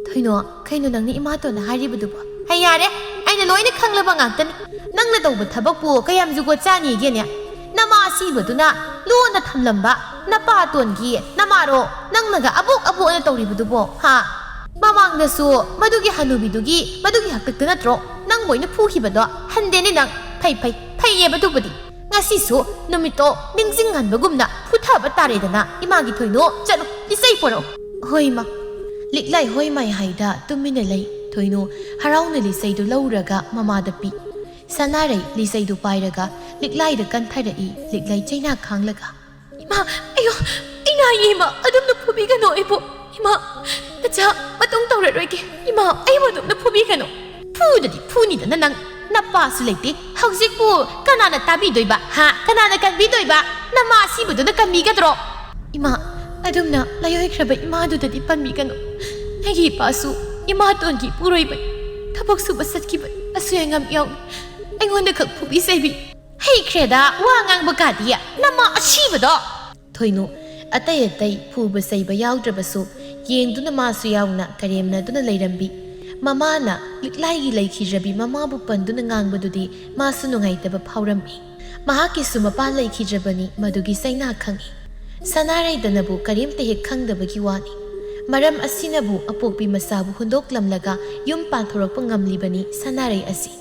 thoino kaino nangni imato na haribudu ba hayare aina loina khanglaba ngaktan nangna tawba thabakpu kayam jugo chani ge ne nama sibaduna lona thamlamba napa tongi namaro nangnaga abok na tawribudu bo ha mamangda su madugi hanubidugi madugi haktak natro nang moina phukibado handeni nang phai ye badubadi ngasi su numito ningjingan bagumna futhaba taredana imagi thoino chalo isai poro hoima liklai hoimai haida tumina lei thoino harauna lisai du lauraga mamada pi sanarai lisai du pairaga liklai da kanthara liklai chaina khanglaga ima ayo ina yema adum na phubi gano ebo ima nacha matung tawraroige ima ai madum na phubi gano phuni da nang napa su leite hausikpu kanana tabi doiba ha kanana kan bi doiba nama sibudu na kan mi gadro ima adumna layoi khraba ima du da di pan mi gano agi pasu ima ton ki puroi bai thabak su basat ki bai asuyangam yaw aingonda khak phubi saibi hei khreda wa ngang bakadiya nama asibado thoinu atai phuba saiba yawdrabasu yengduna masu yawna karemna duna leirambi mamana liklai gi leikhirabi mama bu panduna ngangbadudi masu nungaitaba phaurammi ꯃꯍꯥꯛꯀꯤꯁꯨ ꯃꯄꯥ ꯂꯩꯈꯤꯗ꯭ꯔꯕꯅꯤ ꯃꯗꯨꯒꯤ ꯆꯩꯅꯥ ꯈꯪꯏ ꯁꯅꯥꯔꯩꯗꯅꯕꯨ ꯀꯔꯤꯝꯇ ꯍꯦꯛ ꯈꯪꯗꯕꯒꯤ ꯋꯥꯅꯤ ꯃꯔꯝ ꯑꯁꯤꯅꯕꯨ ꯑꯄꯣꯛꯄꯤ ꯃꯆꯥꯕꯨ ꯍꯨꯟꯗꯣꯛꯂꯝꯂꯒ ꯌꯨꯝ ꯄꯥꯟꯊꯣꯔꯛꯄ ꯉꯝꯂꯤꯕꯅꯤ ꯁꯅꯥꯔꯩ ꯑꯁꯤ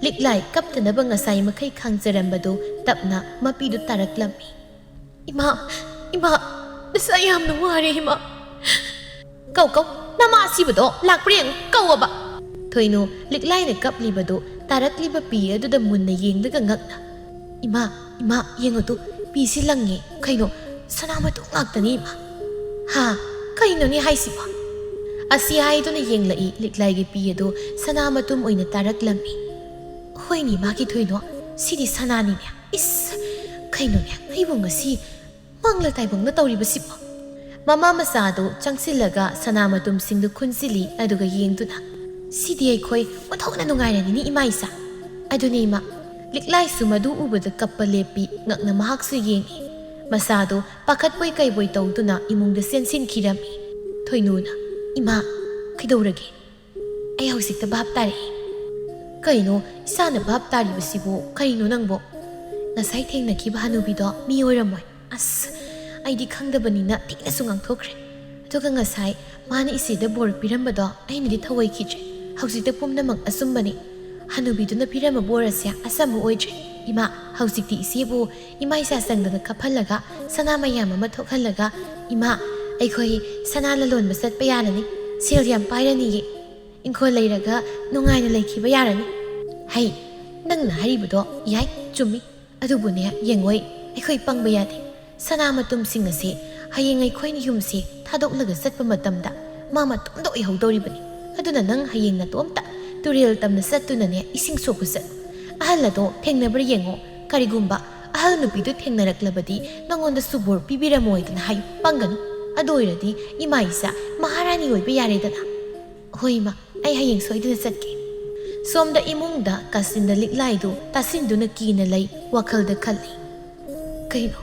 ꯂꯤꯛꯂꯥꯏ ꯀꯞꯇꯅꯕ ꯉꯁꯥꯏ ꯃꯈꯩ ꯈꯥꯡꯖꯔꯝꯕꯗꯨ ꯇꯞꯅ ꯃꯄꯤꯗꯨ ꯇꯥꯔꯛꯂꯝꯃꯤ ꯏꯃꯥ ꯅꯁꯥ ꯌꯥꯝꯅ ꯋꯥꯔꯦ ꯏꯃꯥ ꯀꯧ ꯅꯃꯥ ꯑꯁꯤꯕꯗꯣ ꯂꯥꯛꯄ꯭ꯔꯥ ꯌꯦꯡꯉꯨ ꯀꯧꯑꯕ ꯊꯣꯏꯅꯨ ꯂꯤꯛꯂꯥꯏꯅ ꯀꯞꯂꯤꯕꯗꯨ ꯇꯥꯔꯛꯂꯤꯕ ꯄꯤ ꯑꯗꯨꯗ ꯃꯨꯟꯅ ꯌꯦꯡꯂꯒ ꯉꯛꯅ ꯏꯃꯥ ꯌꯦꯡꯉꯨꯇꯨ ꯄꯤꯁꯤ ꯂꯪꯉꯦ ꯀꯩꯅꯣ ꯁꯅꯥꯃꯇꯨꯝ ꯉꯥꯛꯇꯅꯤ ꯏꯃꯥ ꯍꯥ ꯀꯩꯅꯣꯅꯦ ꯍꯥꯏꯁꯤꯕꯣ ꯑꯁꯤ ꯍꯥꯏꯗꯨꯅ ꯌꯦꯡꯂꯛꯏ ꯂꯤꯛꯂꯥꯏꯒꯤ ꯄꯤ ꯑꯗꯨ ꯁꯅꯥꯃꯇꯨꯝ ꯑꯣꯏꯅ ꯇꯥꯔꯛꯂꯝꯃꯤ ꯍꯣꯏꯅꯦ ꯏꯃꯥꯒꯤ ꯊꯣꯏꯅꯣ ꯁꯤꯗꯤ ꯁꯅꯥꯅꯤꯅꯦ ꯏꯁ ꯀꯩꯅꯣꯅꯦ ꯑꯩꯕꯨꯉꯁꯤ ꯃꯪꯂ ꯇꯥꯏꯕꯪꯅ ꯇꯧꯔꯤꯕꯁꯤꯕꯣ ꯃꯃꯥ ꯃꯆꯥꯗꯨ ꯆꯪꯁꯤꯜꯂꯒ ꯁꯅꯥꯃꯇꯨꯝꯁꯤꯡꯗꯨ ꯈꯨꯟꯁꯤꯜꯂꯤ ꯑꯗꯨꯒ ꯌꯦꯡꯗꯨꯅ ꯁꯤꯗꯤ ꯑꯩꯈꯣꯏ ꯑꯣꯟꯊꯣꯛꯅ ꯅꯨꯡꯉꯥꯏꯔꯅꯤꯅꯤ ꯏꯃꯥ ꯏꯆꯥ ꯑꯗꯨꯅꯦ ꯏꯃꯥ ꯂꯤꯛꯂꯥꯏꯁꯨ ꯃꯗꯨ ꯎꯕꯗ ꯀꯞꯄ ꯂꯦꯞꯄꯤ ꯉꯛꯅ ꯃꯍꯥꯛꯁꯨ ꯌꯦꯡꯉꯤ ꯃꯆꯥꯗꯨ ꯄꯥꯈꯠꯄꯣꯏ ꯀꯩꯕꯣꯏ ꯇꯧꯗꯨꯅ ꯏꯃꯨꯡꯗ ꯆꯦꯟꯁꯤꯟꯈꯤꯔꯝꯃꯤ ꯊꯣꯏꯅꯨꯅ ꯏꯃꯥ ꯀꯩꯗꯧꯔꯒꯦ ꯑꯩ ꯍꯧꯖꯤꯛꯇ ꯚꯥꯞ ꯇꯥꯔꯛꯏ ꯀꯩꯅꯣ ꯏꯆꯥꯅ ꯚꯥꯞ ꯇꯥꯔꯤꯕꯁꯤꯕꯨ ꯀꯩꯅꯣ ꯅꯪꯕꯣ ꯉꯁꯥꯏ ꯊꯦꯡꯅꯈꯤꯕ ꯍꯅꯨꯕꯤꯗꯣ ꯃꯤ ꯑꯣꯏꯔꯝꯃꯣꯏ ꯑꯁ ꯑꯩꯗꯤ ꯈꯪꯗꯕꯅꯤꯅ ꯊꯤꯅꯁꯨ ꯉꯥꯡꯊꯣꯛꯈ꯭ꯔꯦ ꯑꯗꯨꯒ ꯉꯁꯥꯏ ꯃꯥꯅ ꯏꯆꯦꯗ ꯕꯣꯔ ꯄꯤꯔꯝꯕꯗꯣ ꯑꯩꯅꯗꯤ ꯊꯧꯑꯣꯏꯈꯤꯗ꯭ꯔꯦ ꯍꯧꯖꯤꯛꯇ ꯄꯨꯝꯅꯃꯛ ꯑꯆꯨꯝꯕꯅꯤ ꯍꯅꯨꯕꯤꯗꯨꯅ ꯄꯤꯔꯝꯕ ꯕꯣꯔ ꯑꯁꯦ ꯑꯆꯝꯕ ꯑꯣꯏꯗ꯭ꯔꯦ ꯏꯃꯥ ꯍꯧꯖꯤꯛꯇꯤ ꯏꯆꯦꯕꯨ ꯏꯃꯥ ꯏꯆꯥ ꯆꯪꯗꯅ ꯀꯞꯍꯜꯂꯒ ꯁꯅꯥ ꯃꯌꯥꯝ ꯑꯃ ꯊꯣꯛꯍꯜꯂꯒ ꯏꯃꯥ ꯑꯩꯈꯣꯏ ꯁꯅꯥ ꯂꯂꯣꯟꯕ ꯆꯠꯄ ꯌꯥꯔꯅꯤ ꯁꯦꯜ ꯌꯥꯝ ꯄꯥꯏꯔꯅꯤꯌꯦ ꯏꯪꯈꯣꯜ ꯂꯩꯔꯒ ꯅꯨꯡꯉꯥꯏꯅ ꯂꯩꯈꯤꯕ ꯌꯥꯔꯅꯤ ꯍꯩ ꯅꯪꯅ ꯍꯥꯏꯔꯤꯕꯗꯣ ꯌꯥꯏ ꯆꯨꯝꯃꯤ ꯑꯗꯨꯕꯨꯅꯦ ꯌꯦꯡꯉꯣꯏ ꯑꯩꯈꯣꯏ ꯄꯪꯕ ꯌꯥꯗꯦ ꯁꯅꯥꯃꯇꯨꯝꯁꯤꯡ ꯑꯁꯤ ꯍꯌꯦꯡ ꯑꯩꯈꯣꯏꯅ ꯌꯨꯝꯁꯤ ꯊꯥꯗꯣꯛꯂꯒ ꯆꯠꯄ ꯃꯇꯝꯗ ꯃꯥ ꯃꯇꯣꯝꯇ ꯑꯣꯏꯍꯧꯗꯧꯔꯤꯕꯅꯤ ꯑꯗꯨꯅ ꯅꯪ ꯍꯌꯦꯡ ꯅꯇꯣꯝꯇ ꯇꯨꯔꯦꯜ ꯇꯝꯅ ꯆꯠꯇꯨꯅꯅꯦ ꯏꯁꯤꯡ ꯁꯣꯛꯄ ꯆꯠꯂꯨ ꯑꯍꯜ ꯑꯗꯣ ꯊꯦꯡꯅꯕ꯭ꯔꯥ ꯌꯦꯡꯉꯣ ꯀꯔꯤꯒꯨꯝꯕ ꯑꯍꯜ ꯅꯨꯄꯤꯗꯨ ꯊꯦꯡꯅꯔꯛꯂꯕꯗꯤ ꯅꯪꯉꯣꯟꯗꯁꯨ ꯕꯣꯔ ꯄꯤꯕꯤꯔꯝꯃꯣꯏꯗꯅ ꯍꯥꯏꯌꯨ ꯄꯪꯒꯅꯨ ꯑꯗꯨ ꯑꯣꯏꯔꯗꯤ ꯏꯃꯥ ꯏꯆꯥ ꯃꯍꯥꯔꯥꯅꯤ ꯑꯣꯏꯕ ꯌꯥꯔꯦꯗꯅ ꯍꯣꯏ ꯏꯃꯥ ꯑꯩ ꯍꯌꯦꯡ ꯁꯣꯏꯗꯅ ꯆꯠꯀꯦ ꯁꯣꯝꯗ ꯏꯃꯨꯡꯗ ꯀꯥꯆꯤꯟꯗ ꯂꯤꯛꯂꯥꯏꯗꯨ ꯇꯥꯁꯤꯟꯗꯨꯅ ꯀꯤꯅ ꯂꯩ ꯋꯥꯈꯜꯗ ꯈꯜꯂꯤ ꯀꯩꯅꯣ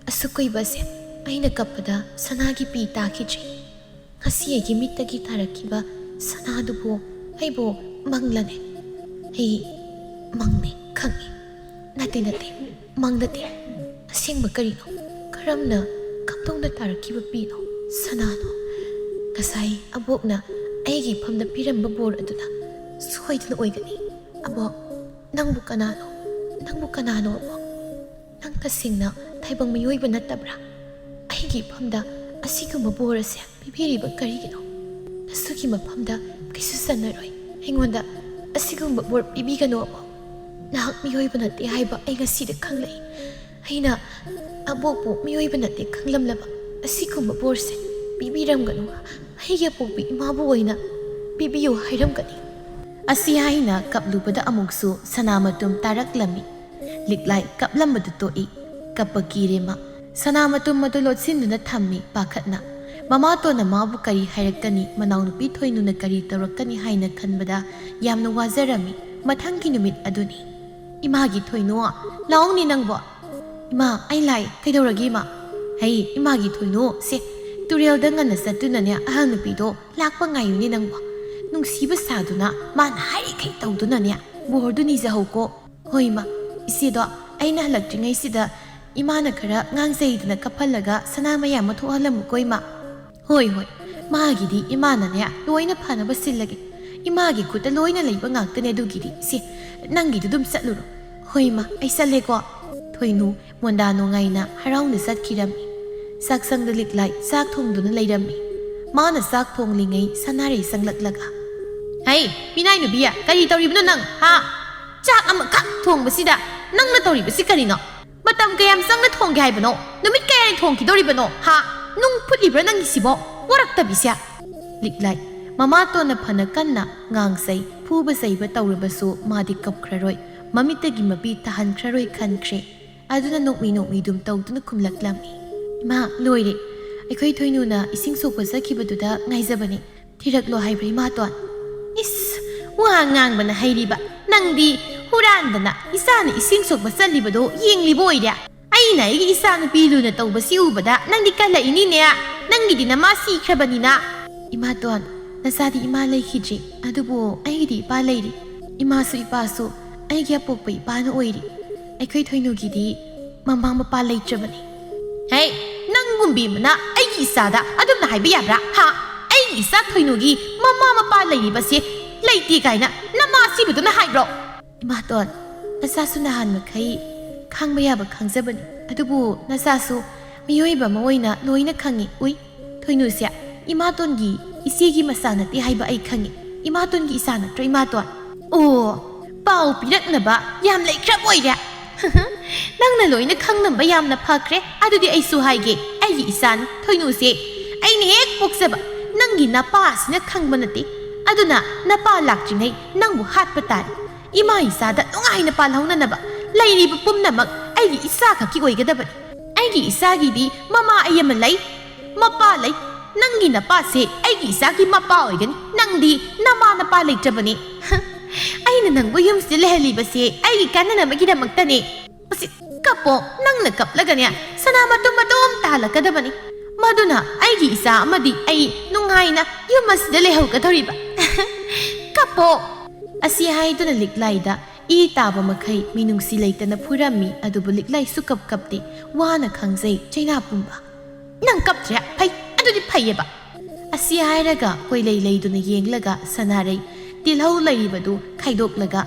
ꯑꯁꯨꯛ ꯀꯨꯏꯕꯁꯦ ꯑꯩꯅ ꯀꯞꯄꯗ ꯁꯅꯥꯒꯤ ꯄꯤ ꯇꯥꯈꯤꯗ꯭ꯔꯤ ꯉꯁꯤ ꯑꯩꯒꯤ ꯃꯤꯠꯇꯒꯤ ꯇꯥꯔꯛꯈꯤꯕ ꯁꯅꯥꯗꯨꯕꯨ ꯑꯩꯕꯨ ꯃꯪꯂꯅꯦ ꯑꯩ ꯃꯪꯅꯦ ꯈꯪꯉꯤ ꯅꯠꯇꯦ ꯃꯪ ꯅꯠꯇꯦ ꯑꯁꯦꯡꯕ ꯀꯔꯤꯅꯣ ꯀꯔꯝꯅ ꯀꯝꯗꯧꯅ ꯇꯥꯔꯛꯈꯤꯕ ꯄꯤꯅꯣ ꯁꯅꯥꯅꯣ ꯉꯁꯥꯏ ꯑꯕꯣꯛꯅ ꯑꯩꯒꯤ ꯏꯐꯝꯗ ꯄꯤꯔꯝꯕ ꯕꯣꯔ ꯑꯗꯨꯅ ꯁꯣꯏꯗꯅ ꯑꯣꯏꯒꯅꯤ ꯑꯕꯣꯛ ꯅꯪꯕꯨ ꯀꯅꯥꯅꯣ ꯑꯕꯣꯛ ꯅꯪ ꯇꯁꯦꯡꯅ ꯇꯥꯏꯕꯪ ꯃꯤꯑꯣꯏꯕ ꯅꯠꯇꯕ꯭ꯔꯥ ꯑꯩꯒꯤ ꯏꯐꯝꯗ ꯑꯁꯤꯒꯨꯝꯕ ꯕꯣꯔ ꯑꯁꯦ ꯄꯤꯕꯤꯔꯤꯕ ꯀꯔꯤꯒꯤꯅꯣ ꯅꯁꯨꯒꯤ ꯃꯐꯝꯗ ꯀꯩꯁꯨ ꯆꯟꯅꯔꯣꯏ ꯑꯩꯉꯣꯟꯗ ꯑꯁꯤꯒꯨꯝꯕ ꯕꯣꯔ ꯄꯤꯕꯤꯒꯅꯨ ꯑꯕꯣꯛ ꯅꯍꯥꯛ ꯃꯤꯑꯣꯏꯕ ꯅꯠꯇꯦ ꯍꯥꯏꯕ ꯑꯩ ꯉꯁꯤꯗ ꯈꯪꯂꯛꯏ ꯑꯩꯅ ꯑꯕꯣꯛꯄꯨ ꯃꯤꯑꯣꯏꯕ ꯅꯠꯇꯦ ꯈꯪꯂꯝꯂꯕ ꯑꯁꯤꯒꯨꯝꯕ ꯕꯣꯔꯁꯦ ꯄꯤꯕꯤꯔꯝꯒꯅꯨ ꯑꯩꯒꯤ ꯑꯄꯣꯛꯄꯤ ꯏꯃꯥꯕꯨ ꯑꯣꯏꯅ ꯄꯤꯕꯤꯌꯨ ꯍꯥꯏꯔꯝꯒꯅꯤ ꯑꯁꯤ ꯍꯥꯏꯅ ꯀꯞꯂꯨꯕꯗ ꯑꯃꯨꯛꯁꯨ ꯁꯅꯥꯃꯇꯨꯝ ꯇꯥꯔꯛꯂꯝꯃꯤ ꯂꯤꯛꯂꯥꯏ ꯀꯞꯂꯝꯕꯗꯨ ꯇꯣꯛꯏ ꯀꯞꯄ ꯀꯤꯔꯦ ꯃꯥ ꯁꯅꯥꯃꯇꯨꯝ ꯑꯗꯨ ꯂꯣꯠꯁꯤꯟꯗꯨꯅ ꯊꯝꯃꯤ ꯄꯥꯈꯠꯅ ꯃꯃꯥꯇꯣꯟꯅ ꯃꯥꯕꯨ ꯀꯔꯤ ꯍꯥꯏꯔꯛꯀꯅꯤ ꯃꯅꯥꯎꯅꯨꯄꯤ ꯊꯣꯏꯅꯨꯅ ꯀꯔꯤ ꯇꯧꯔꯛꯀꯅꯤ ꯍꯥꯏꯅ ꯈꯟꯕꯗ ꯌꯥꯝꯅ ꯋꯥꯖꯔꯝꯃꯤ ꯃꯊꯪꯒꯤ ꯅꯨꯃꯤꯠ ꯑꯗꯨꯅꯤ ꯏꯃꯥꯒꯤ ꯊꯣꯏꯅꯨ ꯂꯥꯛꯎꯅꯤ ꯅꯪꯕꯣ ꯏꯃꯥ ꯑꯩ ꯂꯥꯛꯏ ꯀꯩꯗꯧꯔꯒꯦ ꯏꯃꯥ ꯍꯩ ꯏꯃꯥꯒꯤ ꯊꯣꯏꯅꯨ ꯁꯦ ꯇꯨꯔꯦꯜꯗ ꯉꯟꯅ ꯆꯠꯇꯨꯅꯅꯦ ꯑꯍꯜ ꯅꯨꯄꯤꯗꯣ ꯂꯥꯛꯄ ꯉꯥꯏꯌꯨꯅꯦ ꯅꯪꯕꯣ ꯅꯨꯡꯁꯤꯕ ꯁꯥꯗꯨꯅ ꯃꯥꯅ ꯍꯥꯏꯔꯤꯈꯩ ꯇꯧꯗꯨꯅꯅꯦ ꯕꯣꯔꯗꯨ ꯅꯤꯖꯍꯧꯀꯣ ꯍꯣꯏ ꯏꯃꯥ ꯏꯆꯦꯗꯣ ꯑꯩꯅ ꯍꯜꯂꯛꯇ꯭ꯔꯤꯉꯩꯁꯤꯗ ꯏꯃꯥꯅ ꯈꯔ ꯉꯥꯡꯖꯩꯗꯅ ꯀꯞꯍꯜꯂꯒ ꯁꯅꯥ ꯃꯌꯥꯝ ꯑꯃ ꯊꯣꯛꯍꯜꯂꯝꯃꯨꯀꯣ ꯏꯃꯥ ꯍꯣꯏ ꯃꯥꯒꯤꯗꯤ ꯏꯃꯥꯅꯅꯦ ꯂꯣꯏꯅ ꯐꯅꯕ ꯁꯤꯜꯂꯒꯦ ꯏꯃꯥꯒꯤ ꯈꯨꯠꯇ ꯂꯣꯏꯅ ꯂꯩꯕ ꯉꯥꯛꯇꯅꯦ ꯑꯗꯨꯒꯤꯗꯤ ꯏꯆꯦ ꯅꯪꯒꯤꯗꯨ ꯑꯗꯨꯝ ꯆꯠꯂꯨꯔꯣ ꯍꯣꯏ ꯏꯃꯥ ꯑꯩ ꯆꯠꯂꯦꯀꯣ ꯊꯣꯏꯅꯨ ꯃꯣꯟꯗꯥ ꯅꯨꯡꯉꯥꯏꯅ ꯍꯔꯥꯎꯅ ꯆꯠꯈꯤꯔꯝꯃꯤ ꯆꯥꯛꯁꯪꯗ ꯂꯤꯛꯂꯥꯏ ꯆꯥꯛ ꯊꯣꯡꯗꯨꯅ ꯂꯩꯔꯝꯃꯤ ꯃꯥꯅ ꯆꯥꯛ ꯊꯣꯡꯂꯤꯉꯩ ꯁꯅꯥꯔꯩ ꯆꯪꯂꯛꯂꯒ ꯍꯩ ꯄꯤꯅꯥꯏ ꯅꯨꯕꯤ ꯀꯔꯤ ꯇꯧꯔꯤꯕꯅꯣ ꯅꯪ ꯍꯥ ꯆꯥꯛ ꯑꯃꯈꯛ ꯊꯣꯡꯕꯁꯤꯗ ꯅꯪꯅ ꯇꯧꯔꯤꯕꯁꯤ ꯀꯔꯤꯅꯣ ꯃꯇꯝ ꯀꯌꯥꯝ ꯆꯪꯅ ꯊꯣꯡꯒꯦ ꯍꯥꯏꯕꯅꯣ ꯅꯨꯃꯤꯠ ꯀꯌꯥꯅꯤ ꯊꯣꯡꯈꯤꯗꯧꯔꯤꯕꯅꯣ ꯍꯥ ꯅꯨꯡ ꯐꯨꯠꯂꯤꯕ꯭ꯔꯥ ꯅꯪꯒꯤꯁꯤꯕꯣ ꯋꯥꯔꯛꯇꯕꯤꯁꯦ ꯂꯤꯛꯂꯥꯏ ꯃꯃꯥꯇꯣꯟꯅ ꯐꯅ ꯀꯟꯅ ꯉꯥꯡꯆꯩ ꯐꯨꯕ ꯆꯩꯕ ꯇꯧꯔꯕꯁꯨ ꯃꯥꯗꯤ ꯀꯞꯈ꯭ꯔꯔꯣꯏ ꯃꯃꯤꯠꯇꯒꯤ ꯃꯄꯤ ꯇꯥꯍꯟꯈ꯭ꯔꯔꯣꯏ ꯈꯟꯈ꯭ꯔꯦ ꯑꯗꯨꯅ ꯅꯣꯛꯃꯤ ꯗꯨꯝ ꯇꯧꯗꯨꯅ ꯈꯨꯝꯂꯛꯂꯝꯃꯤ ꯏꯃꯥ ꯂꯣꯏꯔꯦ ꯑꯩꯈꯣꯏ ꯊꯣꯏꯅꯨꯅ ꯏꯁꯤꯡ ꯁꯣꯛꯄ ꯆꯠꯈꯤꯕꯗꯨꯗ ꯉꯥꯏꯖꯕꯅꯤ ꯊꯤꯔꯛꯂꯣ ꯍꯥꯏꯕ꯭ꯔꯥ ꯏꯃꯥꯇꯣꯟ ꯏꯁ ꯋꯥ ꯉꯥꯡꯕꯅ ꯍꯩꯔꯤꯕ ꯅꯪꯗꯤ ꯍꯨꯔꯥꯟꯗꯅ ꯏꯆꯥꯅ ꯏꯁꯤꯡ ꯁꯣꯛꯄ ꯆꯠꯂꯤꯕꯗꯣ ꯌꯦꯡꯂꯤꯕ ꯑꯣꯏꯔꯦ ꯑꯩꯅ ꯑꯩꯒꯤ ꯏꯆꯥꯅꯨꯄꯤ ꯂꯨꯅ ꯇꯧꯕꯁꯤ ꯎꯕꯗ ꯅꯪꯗꯤ ꯀꯜꯂꯛꯏꯅꯤꯅꯦ ꯅꯪꯒꯤꯗꯤ ꯅꯃꯥ ꯁꯤꯈ꯭ꯔꯕꯅꯤꯅ ꯏꯃꯥꯇꯣꯟ ꯅꯆꯥꯗꯤ ꯏꯃꯥ ꯂꯩꯈꯤꯗ꯭ꯔꯤ ꯑꯗꯨꯕꯨ ꯑꯩꯒꯤꯗꯤ ꯏꯄꯥ ꯂꯩꯔꯤ ꯏꯃꯥꯁꯨ ꯏꯄꯥꯁꯨ ꯑꯩꯒꯤ ꯑꯄꯣꯛꯄ ꯏꯄꯥꯅ ꯑꯣꯏꯔꯤ ꯑꯩꯈꯣꯏ ꯊꯣꯏꯅꯨꯒꯤꯗꯤ ꯃꯃꯥ ꯃꯄꯥ ꯂꯩꯇ꯭ꯔꯕꯅꯤ ꯍꯦ ꯅꯪꯒꯨꯝꯕꯤ ꯑꯃꯅ ꯑꯩꯒꯤ ꯏꯆꯥꯗ ꯑꯗꯨꯝꯅ ꯍꯥꯏꯕ ꯌꯥꯕ꯭ꯔꯥ ꯍꯥ ꯑꯩꯒꯤ ꯏꯆꯥ ꯊꯣꯏꯅꯨꯒꯤ ꯃꯃꯥ ꯃꯄꯥ ꯂꯩꯔꯤꯕꯁꯦ ꯂꯩꯇꯦ ꯀꯥꯏꯅ ꯅꯃꯥ ꯁꯤꯕꯗꯨꯅ ꯍꯥꯏꯕ꯭ꯔꯣ ꯏꯃꯥꯇꯣꯟ ꯅꯆꯥꯁꯨ ꯅꯍꯥꯟ ꯃꯈꯩ ꯈꯪꯕ ꯌꯥꯕ ꯈꯪꯖꯕꯅꯤ ꯑꯗꯨꯕꯨ ꯅꯆꯥꯁꯨ ꯃꯤꯑꯣꯏꯕ ꯑꯃ ꯑꯣꯏꯅ ꯂꯣꯏꯅ ꯈꯪꯉꯤ ꯎꯏ ꯊꯣꯏꯅꯨꯁꯦ ꯏꯃꯥꯇꯣꯟꯒꯤ ꯏꯆꯦꯒꯤ ꯃꯆꯥ ꯅꯠꯇꯦ ꯍꯥꯏꯕ ꯑꯩ ꯈꯪꯉꯤ ꯏꯃꯥꯇꯣꯟꯒꯤ ꯏꯆꯥ ꯅꯠꯇ꯭ꯔꯣ ꯏꯃꯥꯇꯣꯟ ꯑꯣ ꯄꯥꯎ ꯄꯤꯔꯛꯅꯕ ꯌꯥꯝ ꯂꯩꯈ꯭ꯔꯕ ꯑꯣꯏꯔꯦ ꯅꯪꯅ ꯂꯣꯏꯅ ꯈꯪꯅꯕ ꯌꯥꯝꯅ ꯐꯈ꯭ꯔꯦ ꯑꯗꯨꯗꯤ ꯑꯩꯁꯨ ꯍꯥꯏꯒꯦ ꯑꯩꯒꯤ ꯏꯆꯥꯅꯤ ꯊꯣꯏꯅꯨꯁꯦ ꯑꯩꯅ ꯍꯦꯛ ꯄꯣꯛꯆꯕ ꯅꯪꯒꯤ ꯅꯄꯥꯁꯤꯅ ꯈꯪꯕ ꯅꯠꯇꯦ ꯑꯗꯨꯅ ꯅꯄꯥ ꯂꯥꯛꯇ꯭ꯔꯤꯉꯩ ꯅꯪꯕꯨ ꯍꯥꯠꯄ ꯇꯥꯔꯦ ꯏꯃꯥ ꯏꯆꯥꯗ ꯅꯨꯡꯉꯥꯏꯅ ꯄꯥꯜꯍꯧꯅꯅꯕ ꯂꯩꯔꯤꯕ ꯄꯨꯝꯅꯃꯛ ꯑꯩꯒꯤ ꯏꯆꯥ ꯈꯛꯀꯤ ꯑꯣꯏꯒꯗꯕꯅꯤ ꯑꯩꯒꯤ ꯏꯆꯥꯒꯤꯗꯤ ꯃꯃꯥ ꯑꯩ ꯑꯃ ꯂꯩ ꯃꯄꯥ ꯂꯩ ꯅꯪꯒꯤ ꯅꯄꯥꯁꯦ ꯑꯩꯒꯤ ꯏꯆꯥꯒꯤ ꯃꯄꯥ ꯑꯣꯏꯒꯅꯤ ꯅꯪꯗꯤ ꯅꯃꯥ ꯅꯄꯥ ꯂꯩꯇ꯭ꯔꯕꯅꯤ ꯑꯩꯅ ꯅꯪꯕꯨ ꯌꯨꯝꯁꯤꯗ ꯂꯩꯍꯜꯂꯤꯕꯁꯦ ꯑꯩꯒꯤ ꯀꯥꯟꯅꯅꯕꯒꯤꯗꯃꯛꯇꯅꯤ ꯃꯁꯤ ꯀꯞꯄꯣ ꯅꯪꯅ ꯀꯞꯂꯒꯅꯦ ꯁꯅꯥ ꯃꯇꯨꯝ ꯃꯇꯨꯝ ꯇꯥꯍꯜꯂꯛꯀꯗꯕꯅꯤ ꯃꯗꯨꯅ ꯑꯩꯒꯤ ꯏꯆꯥ ꯑꯃꯗꯤ ꯑꯩ ꯅꯨꯡꯉꯥꯏꯅ ꯌꯨꯝ ꯑꯁꯤꯗ ꯂꯩꯍꯧꯒꯗꯧꯔꯤꯕ ꯀꯞꯄꯣ ꯑꯁꯤ ꯍꯥꯏꯗꯨꯅ ꯂꯤꯛꯂꯥꯏꯗ ꯏ ꯇꯥꯕ ꯃꯈꯩ ꯃꯤꯅꯨꯡꯁꯤ ꯂꯩꯇꯅ ꯐꯨꯔꯝꯃꯤ ꯑꯗꯨꯕꯨ ꯂꯤꯛꯂꯥꯏ ꯁꯨꯀꯞ ꯀꯞꯇꯦ ꯋꯥꯅ ꯈꯪꯖꯩ ꯆꯩꯅꯥ ꯄꯨꯝꯕ ꯅꯪ ꯀꯞꯇ꯭ꯔꯦ ꯐꯩ ꯑꯗꯨꯗꯤ ꯐꯩꯌꯦꯕ ꯑꯁꯤ ꯍꯥꯏꯔꯒ ꯀꯣꯏꯂꯩ ꯂꯩꯗꯨꯅ ꯌꯦꯡꯂꯒ ꯁꯅꯥꯔꯩ ꯇꯤꯜꯍꯧ ꯂꯩꯔꯤꯕꯗꯨ ꯈꯥꯏꯗꯣꯛꯂꯒ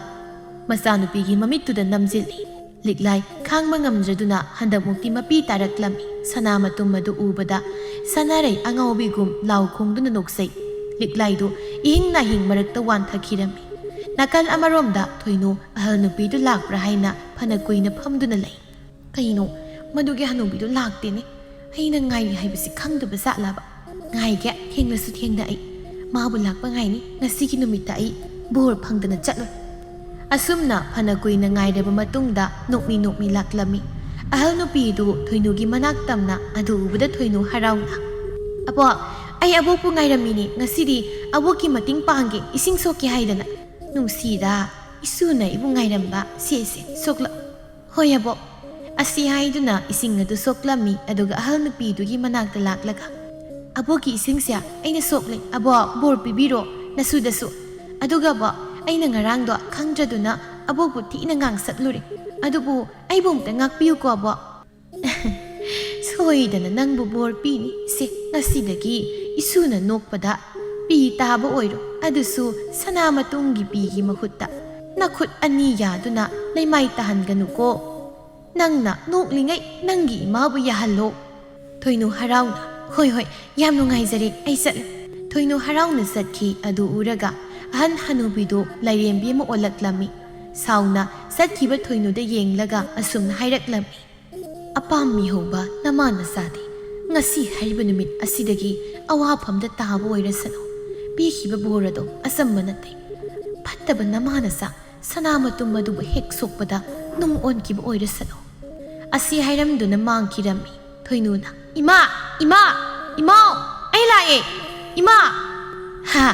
ꯃꯆꯥꯅꯨꯄꯤꯒꯤ ꯃꯃꯤꯠꯇꯨꯗ ꯅꯝꯖꯤꯜꯂꯤ ꯂꯤꯛꯂꯥꯏ ꯈꯥꯡꯕ ꯉꯝꯗ꯭ꯔꯗꯨꯅ ꯍꯟꯗꯛꯃꯨꯛꯇꯤ ꯃꯄꯤ ꯇꯥꯔꯛꯂꯝꯃꯤ ꯁꯅꯥ ꯃꯇꯨꯝ ꯑꯗꯨ ꯎꯕꯗ ꯁꯅꯥꯔꯩ ꯑꯉꯥꯎꯕꯤꯒꯨꯝ ꯂꯥꯎ ꯈꯣꯡꯗꯨꯅ ꯅꯣꯛꯆꯩ ꯂꯤꯛꯂꯥꯏꯗꯨ ꯏꯍꯤꯡ ꯅꯥꯍꯤꯡ ꯃꯔꯛꯇ ꯋꯥꯟꯊꯈꯤꯔꯝꯃꯤ ꯅꯥꯀꯜ ꯑꯃꯔꯣꯝꯗ ꯊꯣꯏꯅꯨ ꯑꯍꯜ ꯅꯨꯄꯤꯗꯨ ꯂꯥꯛꯄ꯭ꯔꯥ ꯍꯥꯏꯅ ꯐꯅ ꯀꯨꯏꯅ ꯐꯝꯗꯨꯅ ꯂꯩ ꯀꯩꯅꯣ ꯃꯗꯨꯒꯤ ꯍꯅꯨꯕꯤꯗꯨ ꯂꯥꯛꯇꯦꯅꯦ ꯑꯩꯅ ꯉꯥꯏꯔꯤ ꯍꯥꯏꯕꯁꯤ ꯈꯪꯗꯕ ꯖꯥꯠꯂꯕ ꯉꯥꯏꯒꯦ ꯊꯦꯡꯂꯁꯨ ꯊꯦꯡꯅ ꯑꯩ ꯃꯥꯕꯨ ꯂꯥꯛꯄ ꯉꯥꯏꯅꯤ ꯉꯁꯤꯒꯤ ꯅꯨꯃꯤꯠꯇ ꯑꯩ ꯕꯣꯔ ꯐꯪꯗꯅ ꯆꯠꯂꯣꯏ ꯑꯁꯨꯝꯅ ꯐꯅ ꯀꯨꯏꯅ ꯉꯥꯏꯔꯕ ꯃꯇꯨꯡꯗ ꯅꯣꯛꯃꯤ ꯅꯣꯛꯃꯤ ꯂꯥꯛꯂꯝꯃꯤ ꯑꯍꯜ ꯅꯨꯄꯤꯗꯨ ꯊꯣꯏꯅꯨꯒꯤ ꯃꯅꯥꯛ ꯇꯝꯅ ꯑꯗꯨ ꯎꯕꯗ ꯊꯣꯏꯅꯨ ꯍꯔꯥꯎꯅ ꯑꯕꯣꯛ ꯑꯩ ꯑꯕꯣꯛꯄꯨ ꯉꯥꯏꯔꯝꯃꯤꯅꯤ ꯉꯁꯤꯗꯤ ꯑꯕꯣꯛꯀꯤ ꯃꯇꯦꯡ ꯄꯥꯡꯒꯦ ꯏꯁꯤꯡ ꯁꯣꯛꯀꯦ ꯍꯥꯏꯗꯅ ꯅꯨꯡꯁꯤꯗ ꯏꯁꯨꯅ ꯑꯩꯕꯨ ꯉꯥꯏꯔꯝꯕ ꯁꯦꯁꯦ ꯁꯣꯛꯂꯛ ꯍꯣꯏ ꯑꯕꯣꯛ ꯑꯁꯤ ꯍꯥꯏꯗꯨꯅ ꯏꯁꯤꯡ ꯑꯗꯨ ꯁꯣꯛꯂꯝꯃꯤ ꯑꯗꯨꯒ ꯑꯍꯜ ꯅꯨꯄꯤꯗꯨꯒꯤ ꯃꯅꯥꯛꯇ ꯂꯥꯛꯂꯒ ꯑꯕꯣꯛꯀꯤ ꯏꯁꯤꯡꯁꯦ ꯑꯩꯅ ꯁꯣꯛꯂꯦ ꯑꯕꯣꯛ ꯕꯣꯔ ꯄꯤꯕꯤꯔꯣ ꯅꯁꯨꯗꯁꯨ ꯑꯗꯨꯒ ꯑꯕꯣꯛ ꯑꯩꯅ ꯉꯔꯥꯡꯗꯣ ꯈꯪꯗ꯭ꯔꯗꯨꯅ ꯑꯕꯣꯛꯄꯨ ꯊꯤꯅ ꯉꯥꯡꯁꯠꯂꯨꯔꯦ ꯑꯗꯨꯕꯨ ꯑꯩꯕꯨ ꯑꯝꯇ ꯉꯥꯛꯄꯤꯌꯨꯀꯣ ꯑꯕꯣꯛ ꯁꯣꯏꯗꯅ ꯅꯪꯕꯨ ꯕꯣꯔ ꯄꯤꯅꯤ ꯁꯦ ꯉꯁꯤꯗꯒꯤ ꯏꯁꯨꯅ ꯅꯣꯛꯄꯗ ꯄꯤ ꯇꯥꯕ ꯑꯣꯏꯔꯣ ꯑꯗꯨꯁꯨ ꯁꯅꯥ ꯃꯇꯨꯡꯒꯤ ꯄꯤꯒꯤ ꯃꯍꯨꯠꯇ ꯅꯈꯨꯠ ꯑꯅꯤ ꯌꯥꯗꯨꯅ ꯂꯩꯃꯥꯏ ꯇꯥꯍꯟꯒꯅꯨꯀꯣ ꯅꯪꯅ ꯅꯣꯛꯂꯤꯉꯩ ꯅꯪꯒꯤ ꯏꯃꯥꯕꯨ ꯌꯥꯍꯜꯂꯣ ꯊꯣꯏꯅꯨ ꯍꯔꯥꯎꯅ ꯍꯣꯏ ꯍꯣꯏ ꯌꯥꯝ ꯅꯨꯡꯉꯥꯏꯖꯔꯦ ꯑꯩ ꯆꯠꯂꯦ ꯊꯣꯏꯅꯨ ꯍꯔꯥꯎꯅ ꯆꯠꯈꯤ ꯑꯗꯨ ꯎꯔꯒ ꯑꯍꯟ ꯍꯅꯨꯕꯤꯗꯨ ꯂꯥꯏꯔꯦꯝꯕꯤ ꯑꯃ ꯑꯣꯜꯂꯛꯂꯝꯃꯤ ꯁꯥꯎꯅ ꯆꯠꯈꯤꯕ ꯊꯣꯏꯅꯨꯗ ꯌꯦꯡꯂꯒ ꯑꯁꯨꯝꯅ ꯍꯥꯏꯔꯛꯂꯝꯃꯤ ꯑꯄꯥꯝꯃꯤ ꯍꯧꯕ ꯅꯃꯥ ꯅꯆꯥꯗꯤ ꯉꯁꯤ ꯍꯥꯏꯔꯤꯕ ꯅꯨꯃꯤꯠ ꯑꯁꯤꯗꯒꯤ ꯑꯋꯥꯐꯝꯗ ꯇꯥꯕ ꯑꯣꯏꯔꯁꯅꯨ ꯄꯤꯈꯤꯕ ꯕꯣꯔ ꯑꯗꯣ ꯑꯆꯝꯕ ꯅꯠꯇꯦ ꯐꯠꯇꯕ ꯅꯃꯥ ꯅꯆꯥ ꯁꯅꯥ ꯃꯇꯨꯝ ꯑꯗꯨꯕꯨ ꯍꯦꯛ ꯁꯣꯛꯄꯗ ꯅꯨꯡ ꯑꯣꯟꯈꯤꯕ ꯑꯣꯏꯔꯁꯅꯨ ꯑꯁꯤ ꯍꯥꯏꯔꯝꯗꯨꯅ ꯃꯥꯡꯈꯤꯔꯝꯃꯤ ꯊꯣꯏꯅꯨꯅ ꯏꯃꯥ ꯏꯃꯥ ꯏꯃꯥꯎ ꯑꯩ ꯂꯥꯛꯑꯦ ꯏꯃꯥ ꯍꯥ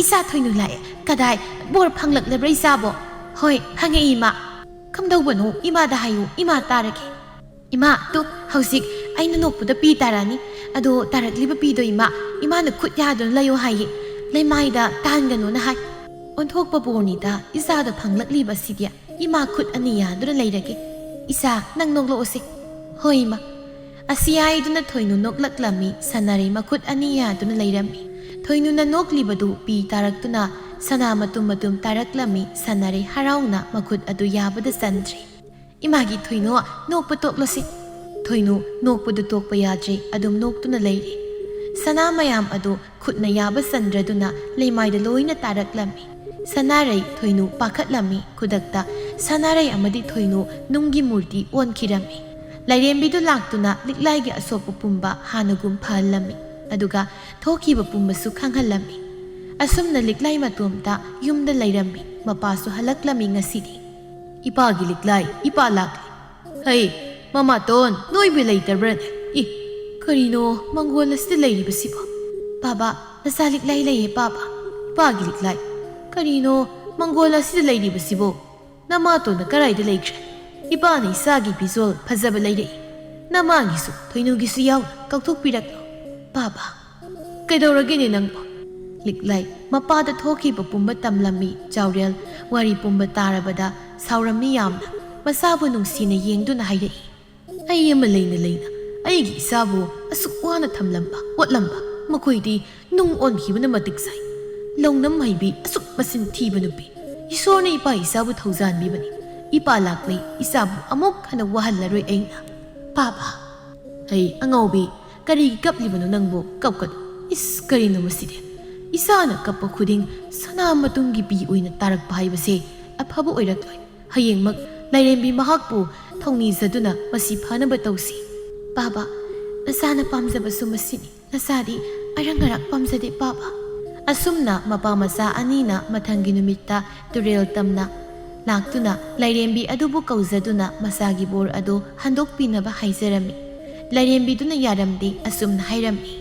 ꯏꯆꯥ ꯊꯣꯏꯅꯨ ꯂꯥꯛꯑꯦ ꯀꯗꯥꯏ ꯕꯣꯔ ꯐꯪꯂꯛꯂꯕ꯭ꯔꯥ ꯏꯆꯥꯕꯣ ꯍꯣꯏ ꯐꯪꯉꯛꯏ ꯏꯃꯥ ꯀꯝꯗꯧꯕꯅꯣ ꯏꯃꯥꯗ ꯍꯥꯏꯌꯨ ꯏꯃꯥ ꯇꯥꯔꯒꯦ ꯏꯃꯥ ꯇꯨ ꯍꯧꯖꯤꯛ ꯑꯩꯅ ꯅꯣꯛꯄꯗ ꯄꯤ ꯇꯥꯔꯛꯑꯅꯤ ꯑꯗꯣ ꯇꯥꯔꯛꯂꯤꯕ ꯄꯤꯗꯣ ꯏꯃꯥꯅ ꯈꯨꯠ ꯌꯥꯗꯨꯅ ꯂꯩꯌꯣ ꯍꯥꯏꯌꯦ ꯂꯩꯃꯥꯏꯗ ꯇꯥꯍꯟꯒꯅꯣꯅ ꯍꯥꯏ ꯑꯣꯟꯊꯣꯛꯄ ꯕꯣꯔꯅꯤꯗ ꯏꯆꯥꯗ ꯐꯪꯂꯛꯂꯤꯕ ꯑꯁꯤꯗꯤ ꯏꯃꯥ ꯈꯨꯠ ꯑꯅꯤ ꯌꯥꯗꯨꯅ ꯂꯩꯔꯒꯦ ꯏꯆꯥ ꯅꯪ ꯅꯣꯛꯂꯛꯑꯣꯁꯦ ꯍꯣꯏ ꯏꯃꯥ ꯑꯁꯤ ꯍꯥꯏꯗꯨꯅ ꯊꯣꯏꯅꯨ ꯅꯣꯛꯂꯛꯂꯝꯃꯤ ꯁꯅꯥꯔꯩ ꯃꯈꯨꯠ ꯑꯅꯤ ꯌꯥꯗꯨꯅ ꯂꯩꯔꯝꯃꯤ ꯊꯣꯏꯅꯨꯅ ꯅꯣꯛꯂꯤꯕꯗꯨ ꯄꯤ ꯇꯥꯔꯛꯇꯨꯅ ꯁꯅꯥ ꯃꯇꯨꯝ ꯃꯇꯨꯝ ꯇꯥꯔꯛꯂꯝꯃꯤ ꯁꯅꯥꯔꯩ ꯍꯔꯥꯎꯅ ꯃꯈꯨꯠ ꯑꯗꯨ ꯌꯥꯕꯗ ꯆꯟꯗ꯭ꯔꯤ ꯏꯃꯥꯒꯤ ꯊꯣꯏꯅꯨ ꯅꯣꯛꯄ ꯇꯣꯛꯂꯣꯁꯤ ꯊꯣꯏꯅꯨ ꯅꯣꯛꯄꯗꯨ ꯇꯣꯛꯄ ꯌꯥꯗ꯭ꯔꯤ ꯑꯗꯨꯝ ꯅꯣꯛꯇꯨꯅ ꯂꯩꯔꯤ ꯁꯅꯥ ꯃꯌꯥꯝ ꯑꯗꯨ ꯈꯨꯠꯅ ꯌꯥꯕ ꯆꯟꯗ꯭ꯔꯗꯨꯅ ꯂꯩꯃꯥꯏꯗ ꯂꯣꯏꯅ ꯇꯥꯔꯛꯂꯝꯃꯤ ꯁꯅꯥꯔꯩ ꯊꯣꯏꯅꯨ パꯈꯠꯂꯝꯃꯤ ꯈꯨꯗꯛꯇ ꯁꯅꯥꯔꯩ ꯑꯃꯗꯤ ꯊꯣꯏꯅꯨ ꯅꯨꯡꯒꯤ ꯃꯨꯔꯇꯤ ꯑꯣꯟꯈꯤꯔꯝꯃꯤ ꯂꯥꯏꯔꯦꯝꯕꯤꯗꯨ ꯂꯥꯛꯇꯨꯅ ꯂꯤꯛꯂꯥꯏꯒꯤ ꯑꯁꯣꯛꯄ ꯄꯨꯝꯕ ꯍꯥꯟꯅꯒꯨꯝ ꯐꯍꯜꯂꯝꯃꯤ ꯑꯗꯨꯒ ꯊꯣꯛꯈꯤꯕ ꯄꯨꯝꯕꯁꯨ ꯈꯪꯍꯜꯂꯝꯃꯤ ꯑꯁꯨꯝꯅ ꯂꯤꯛꯂꯥꯏ ꯃꯇꯣꯝꯇ ꯌꯨꯝꯗ ꯂꯩꯔꯝꯃꯤ ꯃꯄꯥꯁꯨ ꯍꯜꯂꯛꯂꯝꯃꯤ ꯉꯁꯤꯗꯤ ꯏꯄꯥꯒꯤ ꯂꯤꯛꯂꯥꯏ ꯏꯄꯥ ꯂꯥꯛꯂꯤ ꯍꯩ ꯃꯃꯥꯇꯣꯟ ꯅꯣꯏꯕꯨ ꯂꯩꯇꯕ꯭ꯔꯅꯦ ꯏ ꯀꯔꯤꯅꯣ ꯃꯪꯒꯣꯜ ꯑꯁꯤꯗ ꯂꯩꯔꯤꯕꯁꯤꯕꯣ ꯕꯥꯕꯥ ꯅꯆꯥ ꯂꯤꯛꯂꯥꯏ ꯂꯩꯌꯦ ꯕꯥꯕꯥ ꯏꯄꯥꯒꯤ ꯂꯤꯛꯂꯥꯏ ꯀꯔꯤꯅꯣ ꯃꯪꯒꯣꯜ ꯑꯁꯤꯗ ꯂꯩꯔꯤꯕꯁꯤꯕꯣ ꯅꯃꯥꯇꯣꯟꯅ ꯀꯔꯥꯏꯗ ꯂꯩꯈ꯭ꯔꯦ ꯏꯄꯥꯅ ꯏꯆꯥꯒꯤ ꯐꯤꯖꯣꯜ ꯐꯖꯕ ꯂꯩꯔꯛꯏ ꯅꯃꯥꯒꯤꯁꯨ ꯊꯣꯏꯅꯨꯒꯤꯁꯨ ꯌꯥꯎꯅ ꯀꯧꯊꯣꯛꯄꯤꯔꯛꯂꯣ ꯕꯥꯕꯥ ꯀꯩꯗꯧꯔꯒꯦꯅꯦ ꯅꯪꯕꯣ ꯂꯤꯛꯂꯥꯏ ꯃꯄꯥꯗ ꯊꯣꯛꯈꯤꯕ ꯄꯨꯝꯕ ꯇꯝꯂꯝꯃꯤ ꯆꯥꯎꯔꯦꯜ ꯋꯥꯔꯤ ꯄꯨꯝꯕ ꯇꯥꯔꯕꯗ ꯁꯥꯎꯔꯝꯃꯤ ꯌꯥꯝꯅ ꯃꯁꯥꯕꯨ ꯅꯨꯡꯁꯤꯅ ꯌꯦꯡꯗꯨꯅ ꯍꯥꯏꯔꯛꯏ, ꯑꯩ ꯑꯃ ꯂꯩꯅ ꯑꯩꯒꯤ ꯏꯆꯥꯕꯨ ꯑꯁꯨꯛ ꯋꯥꯅ ꯊꯝꯂꯝꯕ ꯑꯣꯠꯂꯝꯕ ꯃꯈꯣꯏꯗꯤ ꯅꯨꯡ ꯑꯣꯟꯈꯤꯕꯅ ꯃꯇꯤꯛ ꯆꯥꯏ꯫ ꯂꯧꯅꯝ ꯍꯩꯕꯤ ꯑꯁꯨꯛ ꯃꯁꯤꯟ ꯊꯤꯕ ꯅꯨꯄꯤ, ꯏꯁꯣꯔꯅ ꯏꯄꯥ ꯏꯆꯥꯕꯨ ꯊꯧꯖꯥꯟꯕꯤꯕꯅꯤ꯫ ꯏꯄꯥ ꯂꯥꯛꯂꯩ ꯏꯆꯥꯕꯨ ꯑꯃꯨꯛ ꯍꯟꯅ ꯋꯥꯍꯜꯂꯔꯣꯏ ꯑꯩꯅ꯫ ꯄꯥꯄꯥ, ꯍꯩ ꯑꯉꯥꯎꯕꯤ, ꯀꯔꯤꯒꯤ ꯀꯞꯂꯤꯕꯅꯣ ꯅꯪꯕꯨ? ꯀꯞꯀꯅꯨ꯫ ꯏꯁ, ꯀꯔꯤꯅꯣ ꯃꯁꯤꯗꯤ? ꯏꯆꯥꯅ ꯀꯞꯄ ꯈꯨꯗꯤꯡ ꯁꯅꯥ ꯃꯇꯨꯡꯒꯤ ꯄꯤ ꯑꯣꯏꯅ ꯇꯥꯔꯛꯄ ꯍꯥꯏꯕꯁꯦ ꯑꯐꯕ ꯑꯣꯏꯔꯛꯂꯣꯏ꯫ ꯍꯌꯦꯡꯃꯛ ꯂꯥꯏꯔꯦꯝꯕꯤ ꯃꯍꯥꯛꯄꯨ ꯊꯧꯅꯤꯖꯗꯨꯅ ꯃꯁꯤ ꯐꯅꯕ ꯇꯧꯁꯤ꯫ ꯄꯥꯕꯥ, ꯅꯆꯥꯅ ꯄꯥꯝꯖꯕꯁꯨ ꯃꯁꯤꯅꯤ꯫ ꯅꯆꯥꯗꯤ ꯑꯔꯪ ꯑꯔꯥꯛ ꯄꯥꯝꯖꯗꯦ ꯄꯥꯕꯥ꯫ ꯑꯁꯨꯝꯅ ꯃꯄꯥ ꯃꯆꯥ ꯑꯅꯤꯅ ꯃꯊꯪꯒꯤ ꯅꯨꯃꯤꯠꯇ ꯇꯨꯔꯦꯜ ꯇꯝꯅ ꯂꯥꯛꯇꯨꯅ ꯂꯥꯏꯔꯦꯝꯕꯤ ꯑꯗꯨꯕꯨ ꯀꯧꯖꯗꯨꯅ ꯃꯆꯥꯒꯤ ꯕꯣꯔ ꯑꯗꯨ ꯍꯟꯗꯣꯛꯄꯤꯅꯕ ꯍꯥꯏꯖꯔꯝꯃꯤ꯫ ꯂꯥꯏꯔꯦꯝꯕꯤꯗꯨꯅ ꯌꯥꯔꯝꯗꯦ ꯑꯁꯨꯝꯅ ꯍꯥꯏꯔꯝꯃꯤ,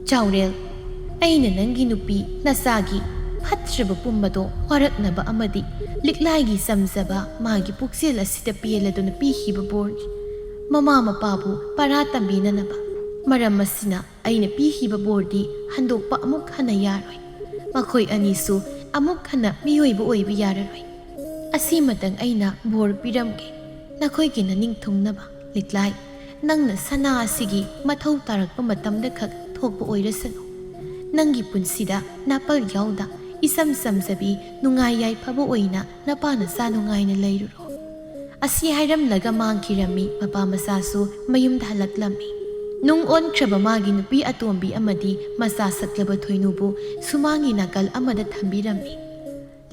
ꯆꯥꯎꯔꯦꯜ, ꯑꯩꯅ ꯅꯪꯒꯤ ꯅꯨꯄꯤ ꯅꯆꯥꯒꯤ ꯐꯠꯇ꯭ꯔꯕ ꯄꯨꯝꯕꯗꯣ ꯋꯥꯔꯛꯅꯕ ꯑꯃꯗꯤ ꯂꯤꯛꯂꯥꯏꯒꯤ ꯆꯝꯖꯕ ꯃꯥꯒꯤ ꯄꯨꯛꯆꯦꯜ ꯑꯁꯤꯗ ꯄꯦꯜꯂꯗꯨꯅ ꯄꯤꯈꯤꯕ ꯕꯣꯔꯅꯤ, ꯃꯃꯥ ꯃꯄꯥꯕꯨ ꯄꯔꯥ ꯇꯝꯕꯤꯅꯅꯕ꯫ ꯃꯔꯝ ꯑꯁꯤꯅ ꯑꯩꯅ ꯄꯤꯈꯤꯕ ꯕꯣꯔꯗꯤ ꯍꯟꯗꯣꯛꯄ ꯑꯃꯨꯛ ꯍꯟꯅ ꯌꯥꯔꯣꯏ꯫ ꯃꯈꯣꯏ ꯑꯅꯤꯁꯨ ꯑꯃꯨꯛ ꯍꯟꯅ ꯃꯤꯑꯣꯏꯕ ꯑꯣꯏꯕ ꯌꯥꯔꯔꯣꯏ꯫ ꯑꯁꯤꯃꯇꯪ ꯑꯩꯅ ꯕꯣꯔ ꯄꯤꯔꯝꯒꯦ ꯅꯈꯣꯏꯒꯤ ꯅꯅꯤꯡꯊꯨꯡꯅꯕ꯫ ꯂꯤꯛꯂꯥꯏ, ꯅꯪꯅ ꯁꯅꯥ ꯑꯁꯤꯒꯤ ꯃꯊꯧ ꯇꯥꯔꯛꯄ ꯃꯇꯝꯗ ꯈꯛ ꯊꯣꯛꯄ ꯑꯣꯏꯔꯁꯅꯨ꯫ ꯅꯪꯒꯤ ꯄꯨꯟꯁꯤꯗ ꯅꯥꯄꯜ ꯌꯥꯎꯗ ꯏꯆꯝ ꯆꯝꯖꯕꯤ ꯅꯨꯡꯉꯥꯏ ꯌꯥꯏꯐꯕ ꯑꯣꯏꯅ ꯅꯄꯥ ꯅꯆꯥ ꯅꯨꯡꯉꯥꯏꯅ ꯂꯩꯔꯨꯔꯣ꯫ ꯑꯁꯤ ꯍꯥꯏꯔꯝꯂꯒ ꯃꯥꯡꯈꯤꯔꯝꯃꯤ꯫ ꯃꯄꯥ ꯃꯆꯥꯁꯨ ꯃꯌꯨꯝꯗ ꯍꯜꯂꯛꯂꯝꯃꯤ꯫ ꯅꯨꯡ ꯑꯣꯟꯈ꯭ꯔꯕ ꯃꯥꯒꯤ ꯅꯨꯄꯤ ꯑꯇꯣꯝꯕꯤ ꯑꯃꯗꯤ ꯃꯆꯥ ꯁꯛꯂꯕ ꯊꯣꯏꯅꯨꯕꯨ ꯁꯨꯃꯥꯡꯒꯤ ꯅꯥꯀꯜ ꯑꯃꯗ ꯊꯝꯕꯤꯔꯝꯃꯤ꯫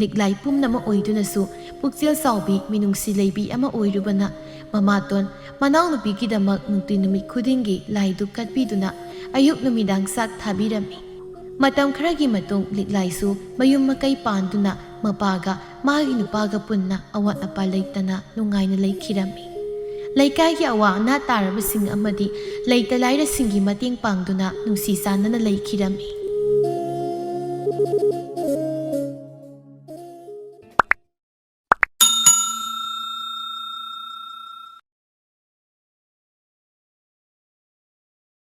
ꯂꯤꯛꯂꯥꯏ ꯄꯨꯝꯅꯃꯛ ꯑꯣꯏꯗꯨꯅꯁꯨ ꯄꯨꯛꯆꯦꯜ ꯆꯥꯎꯕꯤ ꯃꯤꯅꯨꯡꯁꯤ ꯂꯩꯕꯤ ꯑꯃ ꯑꯣꯏꯔꯨꯕꯅ ꯃꯃꯥꯇꯣꯟ ꯃꯅꯥꯎꯅꯨꯄꯤꯒꯤꯗꯃꯛ ꯅꯨꯡꯇꯤ ꯅꯨꯃꯤꯠ ꯈꯨꯗꯤꯡꯒꯤ ꯂꯥꯏꯗꯨꯛ ꯀꯠꯄꯤꯗꯨꯅ ꯑꯌꯨꯛ ꯅꯨꯃꯤꯗꯥꯡ ꯆꯥꯛ ꯊꯥꯕꯤꯔꯝꯃꯤ꯫ ꯃꯇꯝ ꯈꯔꯒꯤ ꯃꯇꯨꯡ ꯂꯤꯛꯂꯥꯏꯁꯨ ꯃꯌꯨꯝ ꯃꯀꯩ ꯄꯥꯟꯗꯨꯅ ꯃꯄꯥꯒ ꯃꯥꯒꯤ ꯅꯨꯄꯥꯒ ꯄꯨꯟꯅ ꯑꯋꯥꯠ ꯑꯄꯥ ꯂꯩꯇꯅ ꯅꯨꯡꯉꯥꯏꯅ ꯂꯩꯈꯤꯔꯝꯃꯤ꯫ ꯂꯩꯀꯥꯏꯒꯤ ꯑꯋꯥ ꯑꯅꯥ ꯇꯥꯔꯕꯁꯤꯡ ꯑꯃꯗꯤ ꯂꯩꯇ ꯂꯥꯏꯔꯁꯤꯡꯒꯤ ꯃꯇꯦꯡ ꯄꯥꯡꯗꯨꯅ ꯅꯨꯡꯁꯤ ꯆꯥꯟꯅꯅ ꯂꯩꯈꯤꯔꯝꯃꯤ꯫